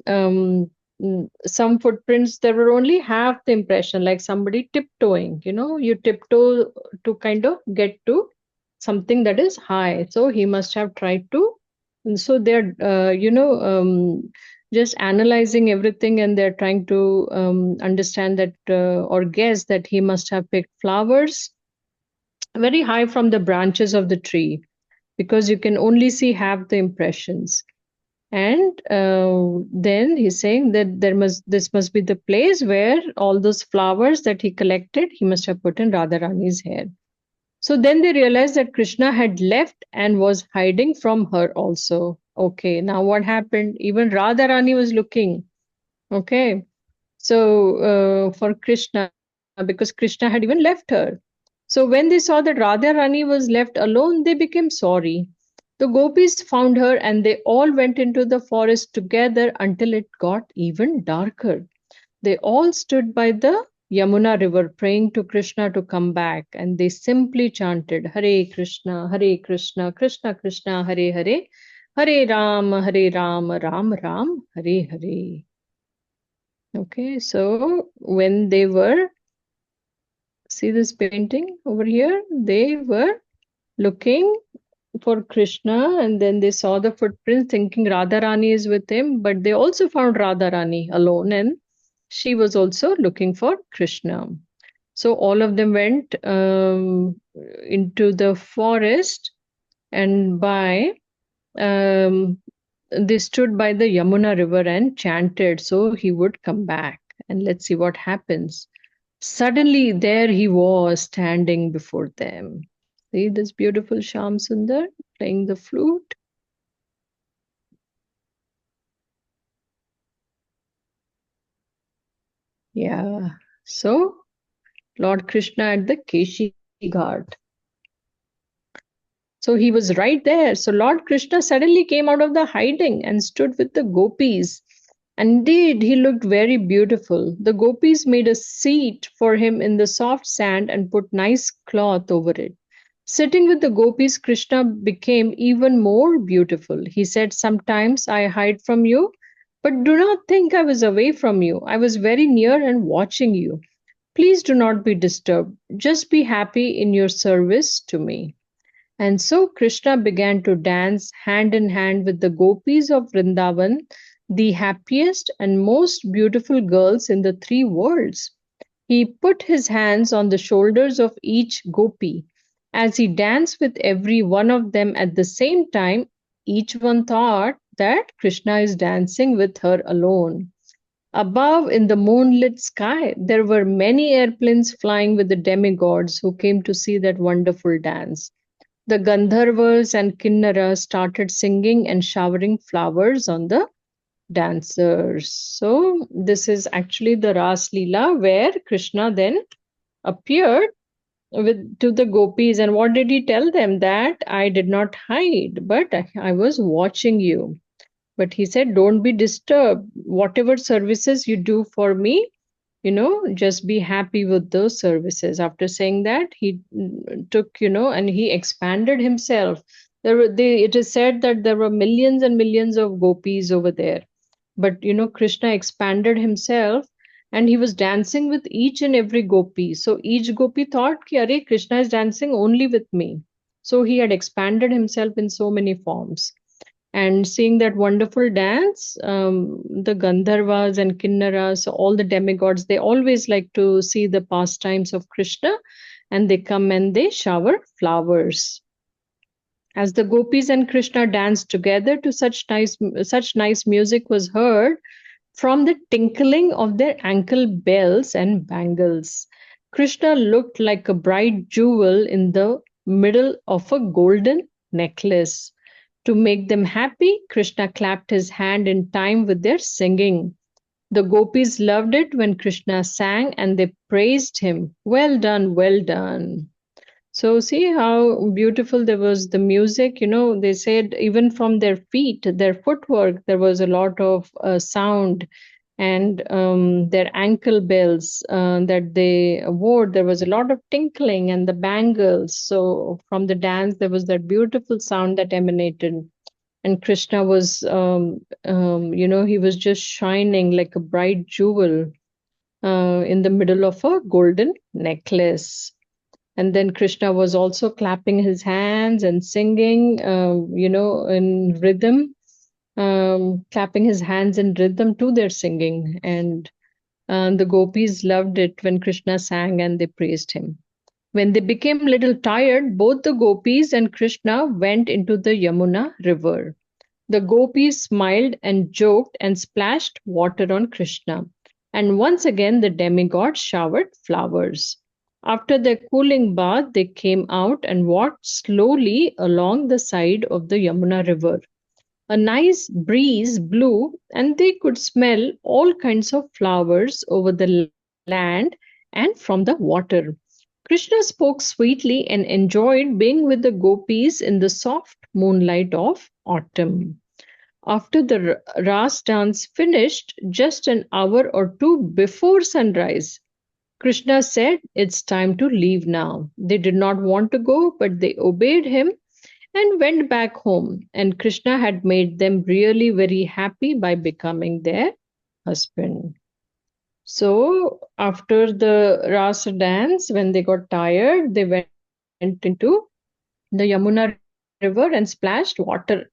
some footprints, there were only half the impression, like somebody tiptoeing, you tiptoe to kind of get to something that is high. So he must have tried to, and so they're, just analyzing everything and they're trying to understand that or guess that he must have picked flowers very high from the branches of the tree because you can only see half the impressions. And then he's saying that this must be the place where all those flowers that he collected, he must have put in Radharani's hair. So then they realized that Krishna had left and was hiding from her also. Okay, now what happened? Even Radharani was looking. Okay, so for Krishna, because Krishna had even left her. So when they saw that Radharani was left alone, they became sorry. The gopis found her and they all went into the forest together until it got even darker. They all stood by the Yamuna river praying to Krishna to come back, and they simply chanted Hare Krishna, Krishna Krishna, Hare Hare, Hare Ram, Ram Ram, Hare Hare. Okay, so when they were, see this painting over here, they were looking for Krishna and then they saw the footprints thinking Radharani is with him, but they also found Radharani alone and she was also looking for Krishna. So all of them went into the forest and they stood by the Yamuna river and chanted so he would come back. And let's see what happens. Suddenly there he was standing before them. See this beautiful Shyam Sundar playing the flute. Yeah, so Lord Krishna at the Keshi Ghat. So he was right there. So Lord Krishna suddenly came out of the hiding and stood with the gopis. Indeed, he looked very beautiful. The gopis made a seat for him in the soft sand and put nice cloth over it. Sitting with the gopis, Krishna became even more beautiful. He said, "Sometimes I hide from you, but do not think I was away from you. I was very near and watching you. Please do not be disturbed. Just be happy in your service to me." And so Krishna began to dance hand in hand with the gopis of Vrindavan, the happiest and most beautiful girls in the three worlds. He put his hands on the shoulders of each gopi. As he danced with every one of them at the same time, each one thought that Krishna is dancing with her alone. Above in the moonlit sky, there were many airplanes flying with the demigods who came to see that wonderful dance. The Gandharvas and Kinnaras started singing and showering flowers on the dancers. So, this is actually the Ras Leela where Krishna then appeared to the gopis. And what did he tell them? That I did not hide, but I was watching you. But he said, don't be disturbed. Whatever services you do for me, just be happy with those services. After saying that, he took, and he expanded himself. It is said that there were millions and millions of gopis over there. But, Krishna expanded himself and he was dancing with each and every gopi. So each gopi thought, Ki, Arey, Krishna is dancing only with me. So he had expanded himself in so many forms. And seeing that wonderful dance, the Gandharvas and Kinnaras, all the demigods, they always like to see the pastimes of Krishna, and they come and they shower flowers. As the gopis and Krishna danced together to such nice music was heard from the tinkling of their ankle bells and bangles. Krishna looked like a bright jewel in the middle of a golden necklace. To make them happy, Krishna clapped his hand in time with their singing. The gopis loved it when Krishna sang and they praised him. Well done, well done. So see how beautiful there was the music. They said even from their feet, their footwork, there was a lot of sound, and their ankle bells that they wore, there was a lot of tinkling, and the bangles. So from the dance, there was that beautiful sound that emanated. And Krishna was, he was just shining like a bright jewel in the middle of a golden necklace. And then Krishna was also clapping his hands and singing, in rhythm, clapping his hands in rhythm to their singing. And the gopis loved it when Krishna sang and they praised him. When they became a little tired, both the gopis and Krishna went into the Yamuna river. The gopis smiled and joked and splashed water on Krishna. And once again, the demigod showered flowers. After their cooling bath, they came out and walked slowly along the side of the Yamuna river. A nice breeze blew, and they could smell all kinds of flowers over the land and from the water. Krishna spoke sweetly and enjoyed being with the gopis in the soft moonlight of autumn. After the Ras dance finished, just an hour or two before sunrise, Krishna said, it's time to leave now. They did not want to go, but they obeyed him and went back home. And Krishna had made them really very happy by becoming their husband. So after the Rasa dance, when they got tired, they went into the Yamuna river and splashed water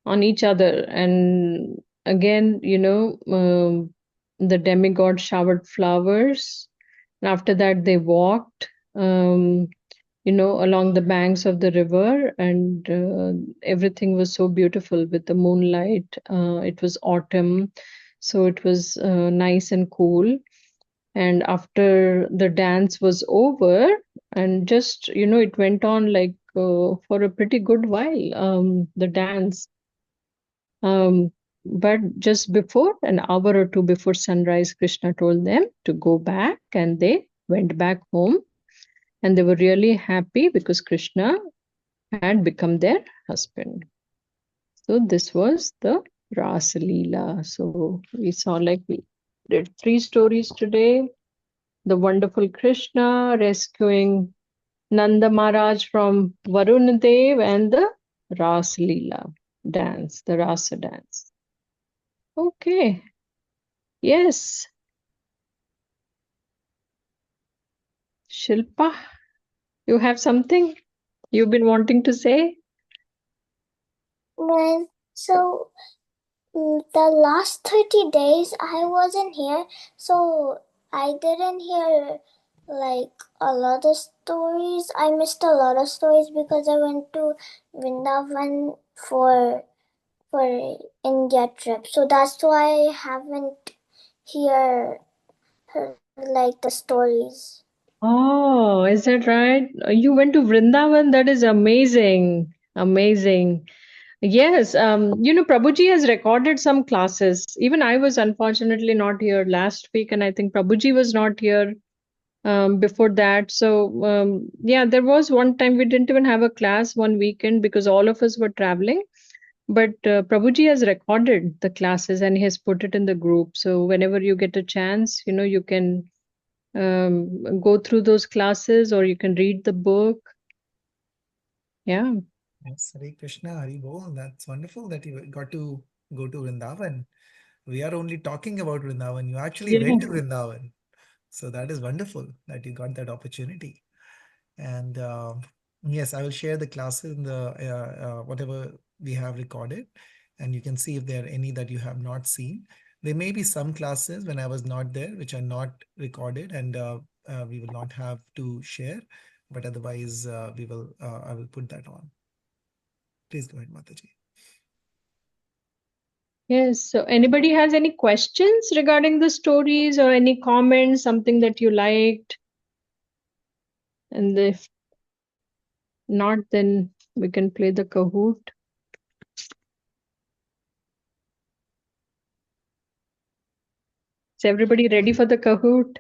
on each other. And again, the demigod showered flowers. And after that, they walked, along the banks of the river, and everything was so beautiful with the moonlight. It was autumn, so it was nice and cool. And after the dance was over, and just, it went on like for a pretty good while, the dance. But just before, an hour or two before sunrise, Krishna told them to go back, and they went back home. And they were really happy because Krishna had become their husband. So this was the Rasa Leela. So we saw, like, we did 3 stories today. The wonderful Krishna rescuing Nanda Maharaj from Varun Dev, and the Rasa Leela dance, the Rasa dance. Okay. Yes. Shilpa, you have something you've been wanting to say? So the last 30 days I wasn't here, so I didn't hear like a lot of stories. I missed a lot of stories because I went to Vrindavan for India trip. So that's why I haven't heard like the stories. Oh, is that right? You went to Vrindavan? That is amazing. Amazing. Yes, Prabhuji has recorded some classes. Even I was unfortunately not here last week, and I think Prabhuji was not here before that. So, yeah, there was one time we didn't even have a class one weekend because all of us were traveling. But Prabhuji has recorded the classes and he has put it in the group. So whenever you get a chance, you can go through those classes or you can read the book. Yeah. Yes, Hare Krishna, Hari Bol. That's wonderful that you got to go to Vrindavan. We are only talking about Vrindavan. You actually Yeah. went to Vrindavan. So that is wonderful that you got that opportunity. And yes, I will share the classes in the whatever we have recorded, and you can see if there are any that you have not seen. There may be some classes when I was not there, which are not recorded, and we will not have to share. But otherwise, I will put that on. Please go ahead, Mataji. Yes. So anybody has any questions regarding the stories or any comments, something that you liked? And if not, then we can play the Kahoot. Is everybody ready for the Kahoot?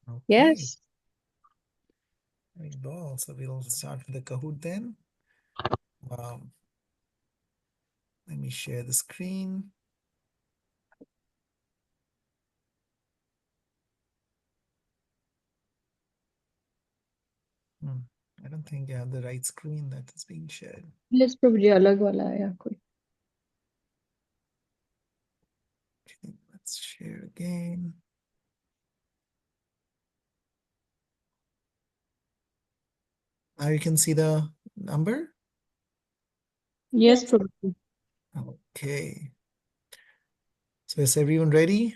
Okay. Yes. Very well. So we'll start with the Kahoot then. Let me share the screen. I don't think I have the right screen that is being shared. Yes, Prabhuji, alag wala hai ya koi. Okay, let's share again. Now you can see the number. Yes, Yes. Prabhuji. Okay. So is everyone ready?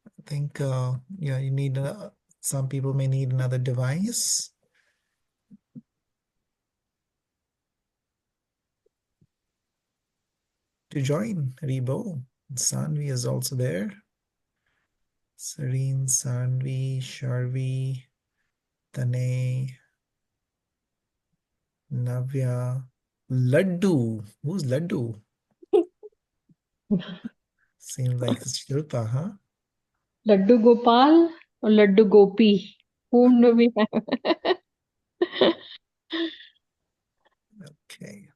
I think yeah, you need some people may need another device to join. Rebo. Sanvi is also there. Serene, Sanvi, Sharvi, Tane, Navya, Laddu. Who's Laddu? Seems like it's Shilpa, huh? Laddu Gopal or Laddu Gopi? Whom do we have? Okay.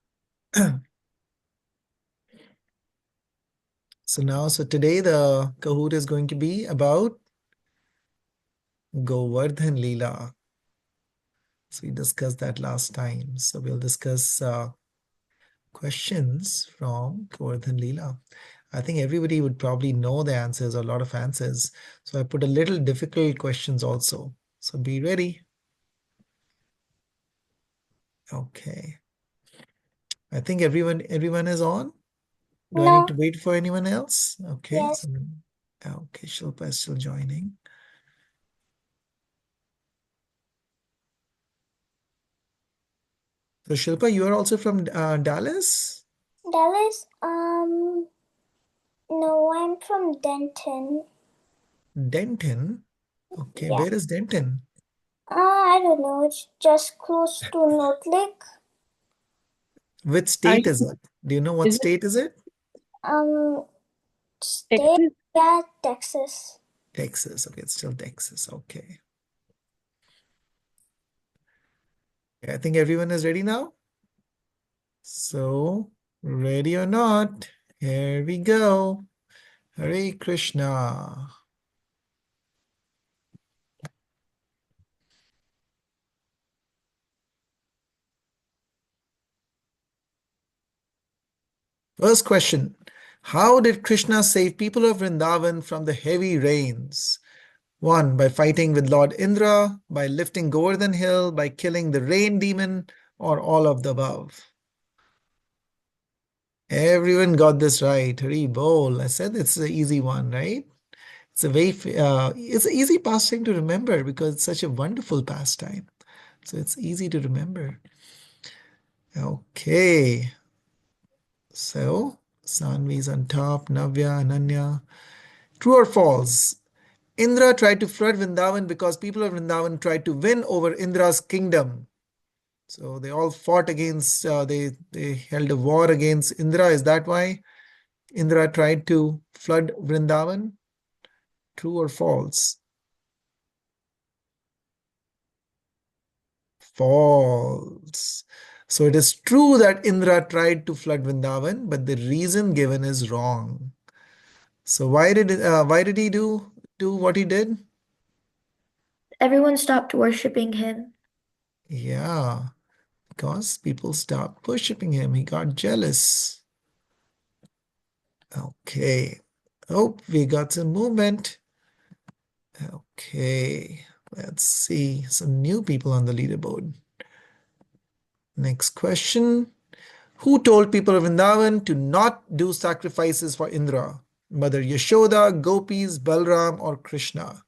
So today the Kahoot is going to be about Govardhan Leela. So we discussed that last time. So we'll discuss questions from Govardhan Leela. I think everybody would probably know the answers or a lot of answers. So I put a little difficult questions also. So be ready. Okay. I think everyone is on. Do I need to wait for anyone else? Okay. Yes. Okay, Shilpa is still joining. So Shilpa, you are also from Dallas? Dallas? No, I'm from Denton. Denton? Okay, Yeah. where is Denton? I don't know. It's just close to North Lake. Which Are state you, is it? Do you know what is it state is it? State? Texas? Yeah, Texas. Texas. Okay, it's still Texas. Okay. I think everyone is ready now. So, ready or not, here we go. Hare Krishna. First question. How did Krishna save people of Vrindavan from the heavy rains? One, by fighting with Lord Indra, by lifting Govardhan Hill, by killing the rain demon, or all of the above. Everyone got this right. Hari bol. I said it's an easy one, right? It's a it's an easy pastime to remember because it's such a wonderful pastime. So it's easy to remember. Okay. So Sanvi's on top, Navya, Ananya. True or false? Indra tried to flood Vrindavan because people of Vrindavan tried to win over Indra's kingdom. So they all fought against, they held a war against Indra. Is that why Indra tried to flood Vrindavan? True or false? False. So it is true that Indra tried to flood Vrindavan, but the reason given is wrong. So why did he do what he did? Everyone stopped worshipping him. Yeah, because people stopped worshipping him. He got jealous. Okay. Oh, we got some movement. Okay, let's see some new people on the leaderboard. Next question. Who told people of Vrindavan to not do sacrifices for Indra? Mother Yashoda, Gopis, Balram, or Krishna?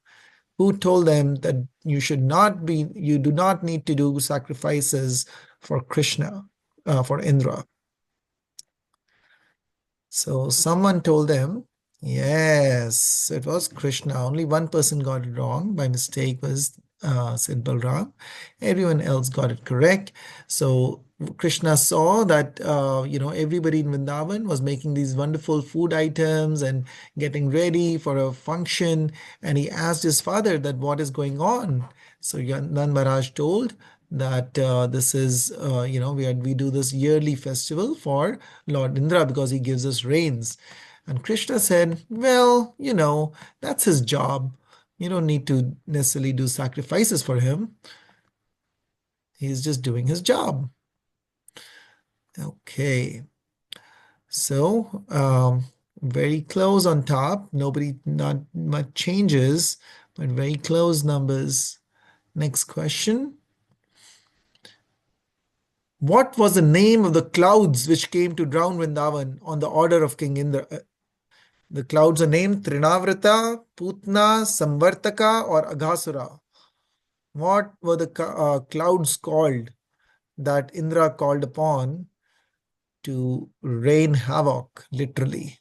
Who told them that you do not need to do sacrifices for Krishna, for Indra? So someone told them, yes, it was Krishna. Only one person got it wrong by mistake was said Balram. Everyone else got it correct. So Krishna saw that everybody in Vrindavan was making these wonderful food items and getting ready for a function, and he asked his father that what is going on. So Nanda Maharaj told that this is we do this yearly festival for Lord Indra because he gives us rains. And Krishna said, well, that's his job. You don't need to necessarily do sacrifices for him. He's just doing his job. Okay. So, very close on top. Not much changes, but very close numbers. Next question. What was the name of the clouds which came to drown Vrindavan on the order of King Indra? The clouds are named Trinavrata, Putna, Samvartaka, or Aghasura. What were the clouds called that Indra called upon to rain havoc, literally?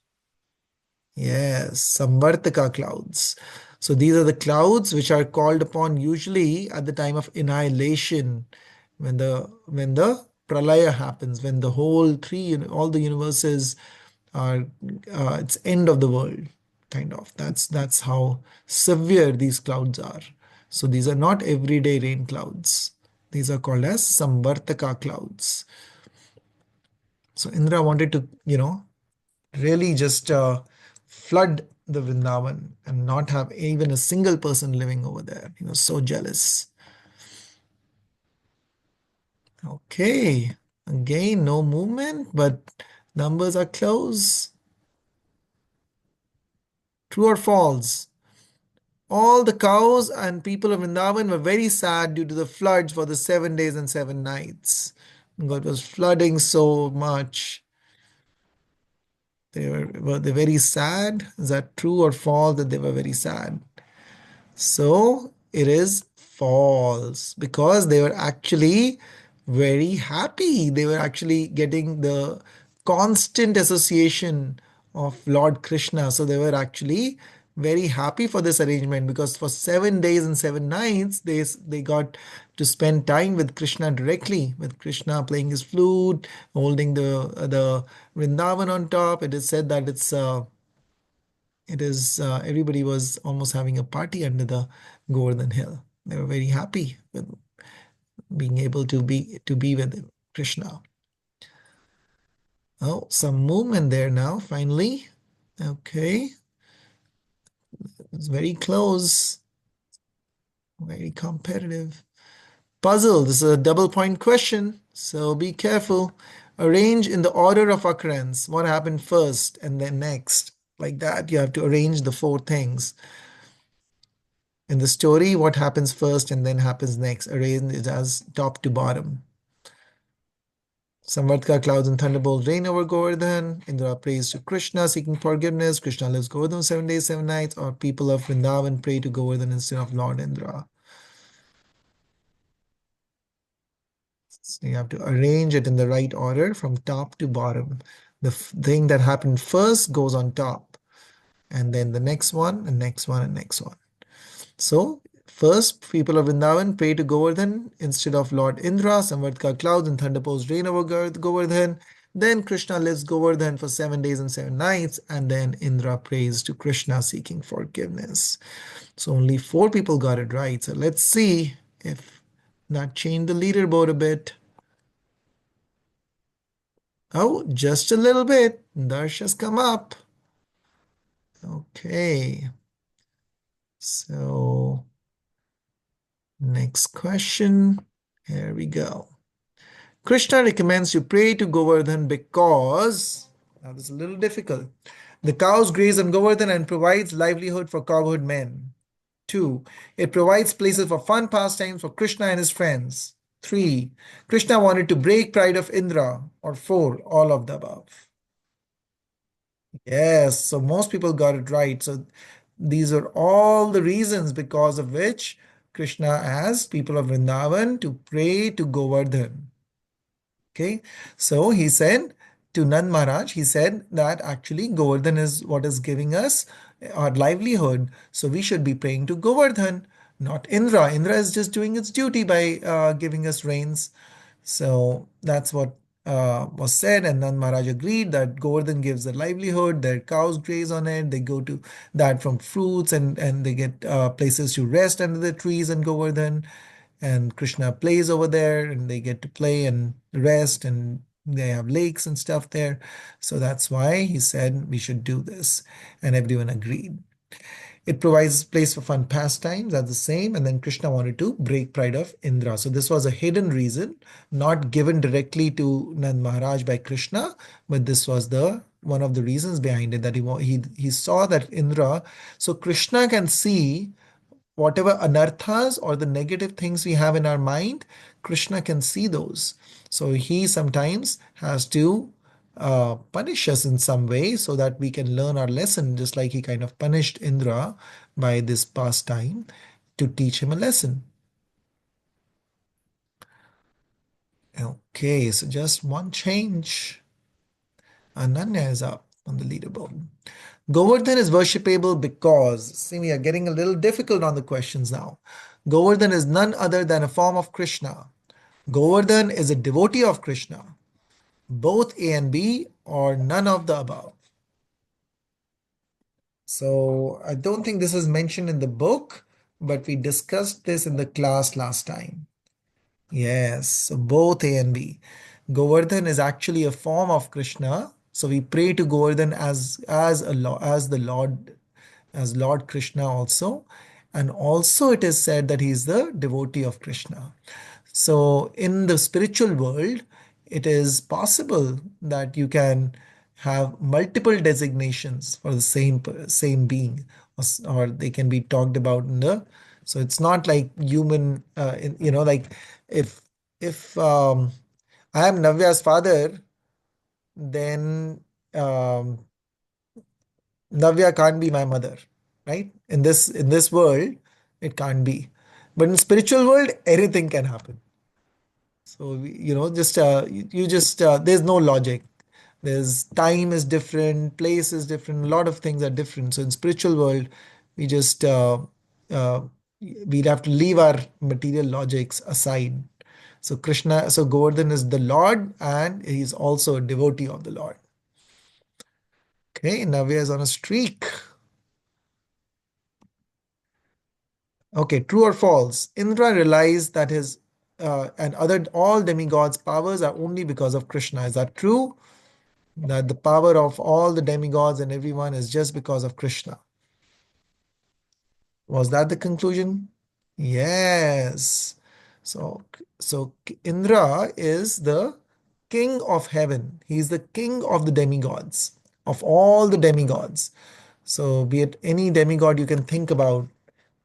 Yes, Samvartaka clouds. So these are the clouds which are called upon usually at the time of annihilation, when the pralaya happens, when the all the universes are it's end of the world, kind of. That's how severe these clouds are. So these are not everyday rain clouds. These are called as Samvartaka clouds. So Indra wanted to, really just flood the Vrindavan and not have even a single person living over there. He was so jealous. Okay, again, no movement, but numbers are close. True or false? All the cows and people of Vrindavan were very sad due to the floods for the 7 days and 7 nights. God was flooding so much. Were they very sad? Is that true or false that they were very sad? So it is false because they were actually very happy. They were actually getting the constant association of Lord Krishna. So they were actually very happy for this arrangement because for 7 days and 7 nights they got to spend time with Krishna directly, with Krishna playing his flute, holding the Vrindavan on top. It is said that everybody was almost having a party under the Govardhan Hill. They were very happy with being able to be with Krishna. Oh, some movement there now, finally. Okay. It's very close. Very competitive. Puzzle. This is a double point question, so be careful. Arrange in the order of occurrence. What happened first and then next. Like that, you have to arrange the four things. In the story, what happens first and then happens next? Arrange it as top to bottom. Samvartka clouds and thunderbolts rain over Govardhan. Indra prays to Krishna seeking forgiveness. Krishna lives Govardhan 7 days, 7 nights. Or people of Vrindavan pray to Govardhan instead of Lord Indra. So you have to arrange it in the right order from top to bottom. The thing that happened first goes on top, and then the next one, and next one, and next one. So, first, people of Vrindavan pray to Govardhan instead of Lord Indra. Samvartka clouds and thunderbolts rain over Govardhan. Then Krishna lives Govardhan for 7 days and 7 nights, and then Indra prays to Krishna seeking forgiveness. So only 4 people got it right. So let's see if that changed the leaderboard a bit. Oh, just a little bit. Darsh has come up. Okay. So next question. Here we go. Krishna recommends you pray to Govardhan because, now this is a little difficult, the cows graze on Govardhan and provides livelihood for cowherd men. 2. It provides places for fun pastimes for Krishna and his friends. 3. Krishna wanted to break pride of Indra. Or 4. All of the above. Yes, so most people got it right. So these are all the reasons because of which Krishna asked people of Vrindavan to pray to Govardhan. Okay, so he said to Nand Maharaj, he said that actually Govardhan is what is giving us our livelihood. So we should be praying to Govardhan, not Indra. Indra is just doing its duty by giving us rains. So that's what was said, and Nand Maharaj agreed that Govardhan gives a livelihood. Their cows graze on it. They go to that from fruits, and they get places to rest under the trees in Govardhan. And Krishna plays over there, and they get to play and rest, and they have lakes and stuff there. So that's why he said we should do this, and everyone agreed. It provides place for fun pastimes, that's the same. And then Krishna wanted to break pride of Indra. So this was a hidden reason, not given directly to Nand Maharaj by Krishna, but this was the one of the reasons behind it, that he saw that Indra. So Krishna can see whatever anarthas or the negative things we have in our mind, Krishna can see those. So he sometimes has to punish us in some way so that we can learn our lesson, just like he kind of punished Indra by this pastime to teach him a lesson. Okay, so just one change. Ananya is up on the leaderboard. Govardhan is worshipable because, see, we are getting a little difficult on the questions now. Govardhan is none other than a form of Krishna. Govardhan is a devotee of Krishna. Both A and B, or none of the above. So I don't think this is mentioned in the book, but we discussed this in the class last time. Yes, so both A and B. Govardhan is actually a form of Krishna. So we pray to Govardhan as the Lord, as Lord Krishna also. And also it is said that he is the devotee of Krishna. So in the spiritual world, it is possible that you can have multiple designations for the same being, or they can be talked about in the. So it's not like human, like if if I am Navya's father, then Navya can't be my mother, right? In this world, it can't be, but in spiritual world, anything can happen. So just you just there's no logic. There's time is different, place is different, a lot of things are different. So in spiritual world, we just uh, we'd have to leave our material logics aside. So Govardhan is the Lord, and he's also a devotee of the Lord. Okay, Navya is on a streak. Okay, true or false? Indra realized that his and other all demigods' powers are only because of Krishna. Is that true? That the power of all the demigods and everyone is just because of Krishna. Was that the conclusion? Yes. So, so Indra is the king of heaven. He is the king of the demigods, of all the demigods. So, be it any demigod you can think about,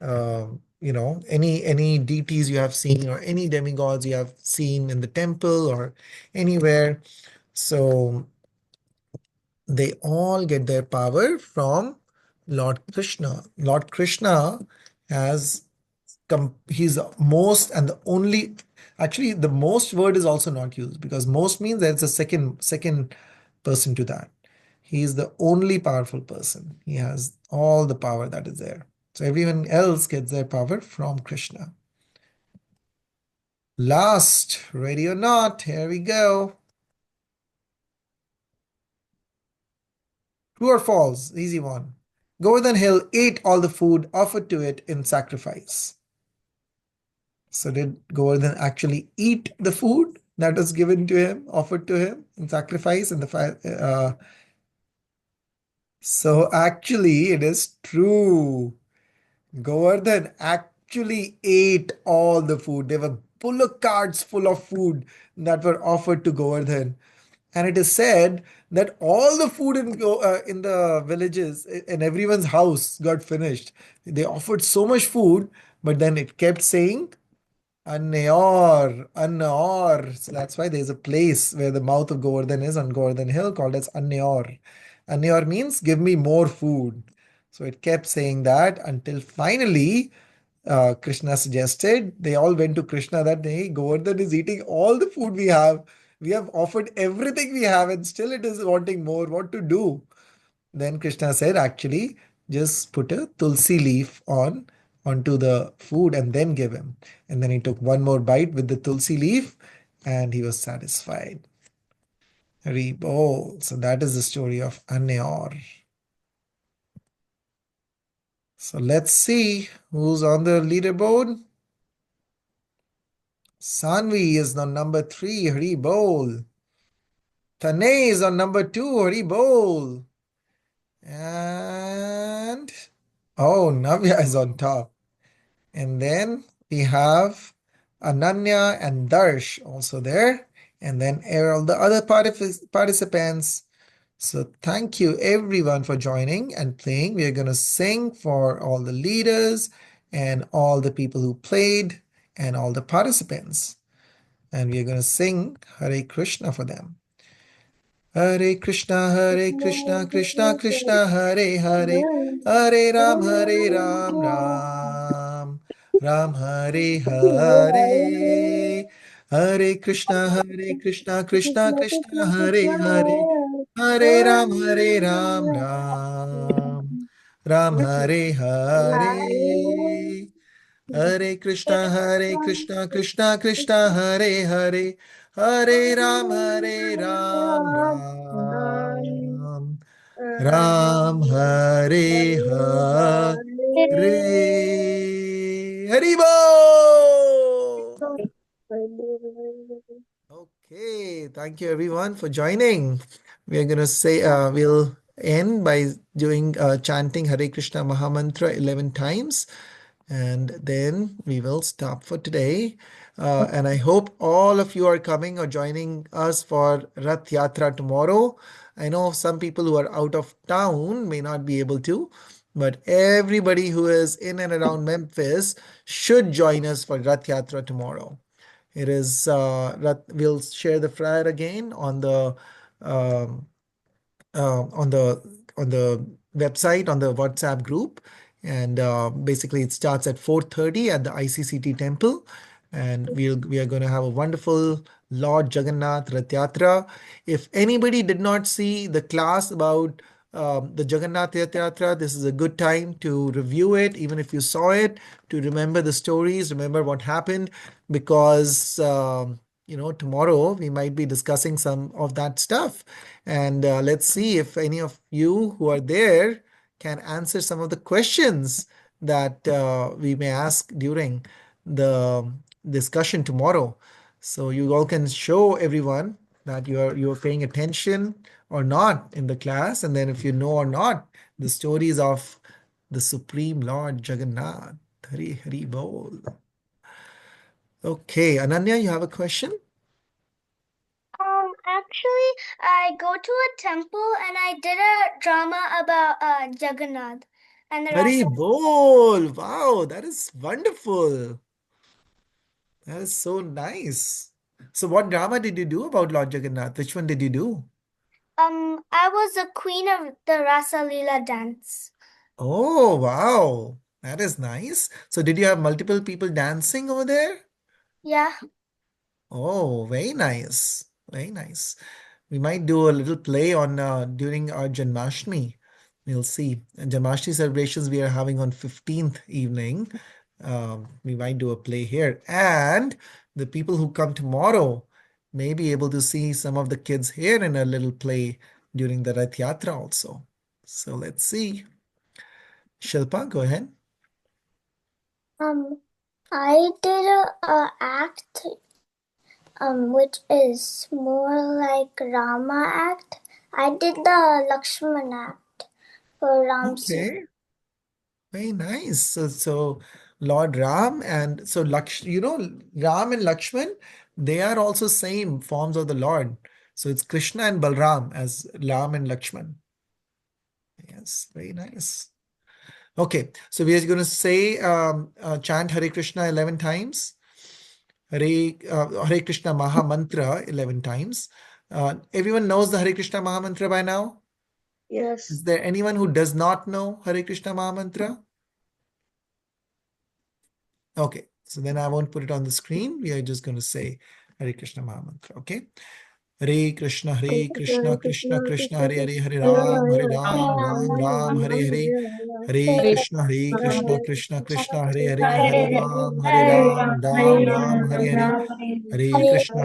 any deities you have seen or any demigods you have seen in the temple or anywhere. So they all get their power from Lord Krishna. Lord Krishna has he's the most and the only. Actually, the most word is also not used because most means there's a second person to that. He is the only powerful person. He has all the power that is there. So everyone else gets their power from Krishna. Last, ready or not, here we go. True or false? Easy one. Govardhan Hill ate all the food offered to it in sacrifice. So did Govardhan actually eat the food that was given to him, offered to him in sacrifice in the fire? So actually, it is true. Govardhan actually ate all the food. There were bullock carts full of food that were offered to Govardhan. And it is said that all the food in the villages in everyone's house got finished. They offered so much food, but then it kept saying Anneor, Anneor. So that's why there's a place where the mouth of Govardhan is on Govardhan Hill called as Anneor. Anneor means give me more food. So it kept saying that until finally Krishna suggested, they all went to Krishna that, hey, Govardhan is eating all the food we have. We have offered everything we have and still it is wanting more. What to do? Then Krishna said, actually, just put a tulsi leaf onto the food and then give him. And then he took one more bite with the tulsi leaf and he was satisfied. Hari bol. So that is the story of Anneor. So let's see who's on the leaderboard. Sanvi is on number 3, Hari bol. Tanay is on number 2, Hari bol. And Navya is on top. And then we have Ananya and Darsh also there. And then all the other participants. So thank you everyone for joining and playing. We are going to sing for all the leaders and all the people who played and all the participants. And we are going to sing Hare Krishna for them. Hare Krishna, Krishna Krishna, Hare Hare, Hare Ram, Ram Ram, Hare Hare. Hare Krishna, Krishna Krishna, Hare Hare, Hare Ram, Ram Hare Hare. Hare Krishna, Krishna Krishna, Hare Hare, Hare Ram, Ram Hare Hare. Haribo! Okay, thank you everyone for joining. We are going to say, we'll end by doing chanting Hare Krishna Mahamantra 11 times. And then we will stop for today. And I hope all of you are coming or joining us for Rath Yatra tomorrow. I know some people who are out of town may not be able to, but everybody who is in and around Memphis should join us for Rath Yatra tomorrow. It is, we'll share the flyer again um, on the website, on the WhatsApp group. And basically it starts at 4:30 at the ICCT temple. And we are going to have a wonderful Lord Jagannath Rath Yatra. If anybody did not see the class about the Jagannath Rath Yatra, this is a good time to review it, even if you saw it, to remember the stories, remember what happened, because tomorrow we might be discussing some of that stuff. And let's see if any of you who are there can answer some of the questions that we may ask during the discussion tomorrow. So you all can show everyone that you're paying attention or not in the class, and then if you know or not the stories of the Supreme Lord Jagannath. Hari Hari Bol. Okay, Ananya, you have a question? Actually, I go to a temple and I did a drama about Jagannath. And the Hari Rasa. Bol. Wow, that is wonderful. That is so nice. So, what drama did you do about Lord Jagannath? Which one did you do? I was the queen of the Rasa Leela dance. Oh, wow. That is nice. So, did you have multiple people dancing over there? Yeah. Oh, very nice. Very nice. We might do a little play on during our Janmashtami. We'll see. And Janmashtami celebrations we are having on 15th evening. We might do a play here. And the people who come tomorrow may be able to see some of the kids here in a little play during the Rath Yatra also. So let's see. Shilpa, go ahead. I did a act which is more like Rama act. I did the Lakshman act for Ram Sita. Okay. Very nice. So Lord Ram and so Ram and Lakshman, they are also same forms of the Lord. So it's Krishna and Balram as Ram and Lakshman. Yes, very nice. Okay, so we are going to say chant Hare Krishna 11 times. Hare Krishna Maha Mantra 11 times. Everyone knows the Hare Krishna Maha Mantra by now? Yes. Is there anyone who does not know Hare Krishna Maha Mantra? Okay, so then I won't put it on the screen. We are just going to say Hare Krishna Maha Mantra. Okay. Hare Krishna, Krishna Krishna, Hare Hare, Hare Ram, Ram Ram, Hare Hare. Hare Krishna, Krishna Krishna, Hare Hare, Hare Ram, Ram Ram, Hare Hare. Hare Krishna,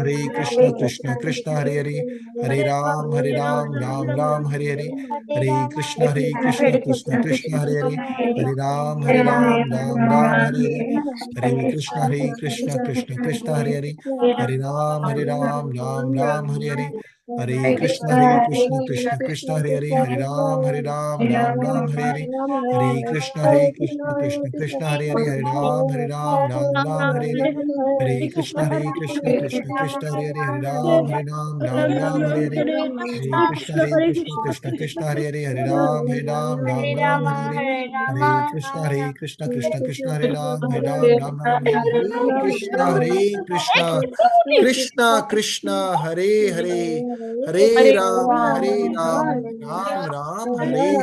Krishna Krishna, Hare Hare, Hare Ram, Ram Ram, Hare Hare. Hare Krishna, Krishna Krishna, Hare Hare, Hare Ram, Ram Ram, Hare Hare. Hare Krishna, Krishna Krishna, Hare Hare, Hare Ram, Ram Ram, Hare Hare. Hare Krishna, Krishna Krishna, Hare Hare, Hare Ram, Ram Ram, Hare Hare. Hare Krishna, Krishna Krishna, Hare Hare, Hare Ram, Ram Ram, Hare Hare. Hare Krishna, Krishna Krishna, Hare Hare, Hare Ram, Ram Ram, Hare Hare. Hare Krishna, Krishna Krishna, Hare Hare, Hare Ram Ram, Hare Hare. Hare Krishna, Krishna Krishna, Hare Ram Ram, Hare Hare. Hare Krishna, Krishna, Krishna Krishna, Hare Hare, Hare Ram, Ram Ram, Hare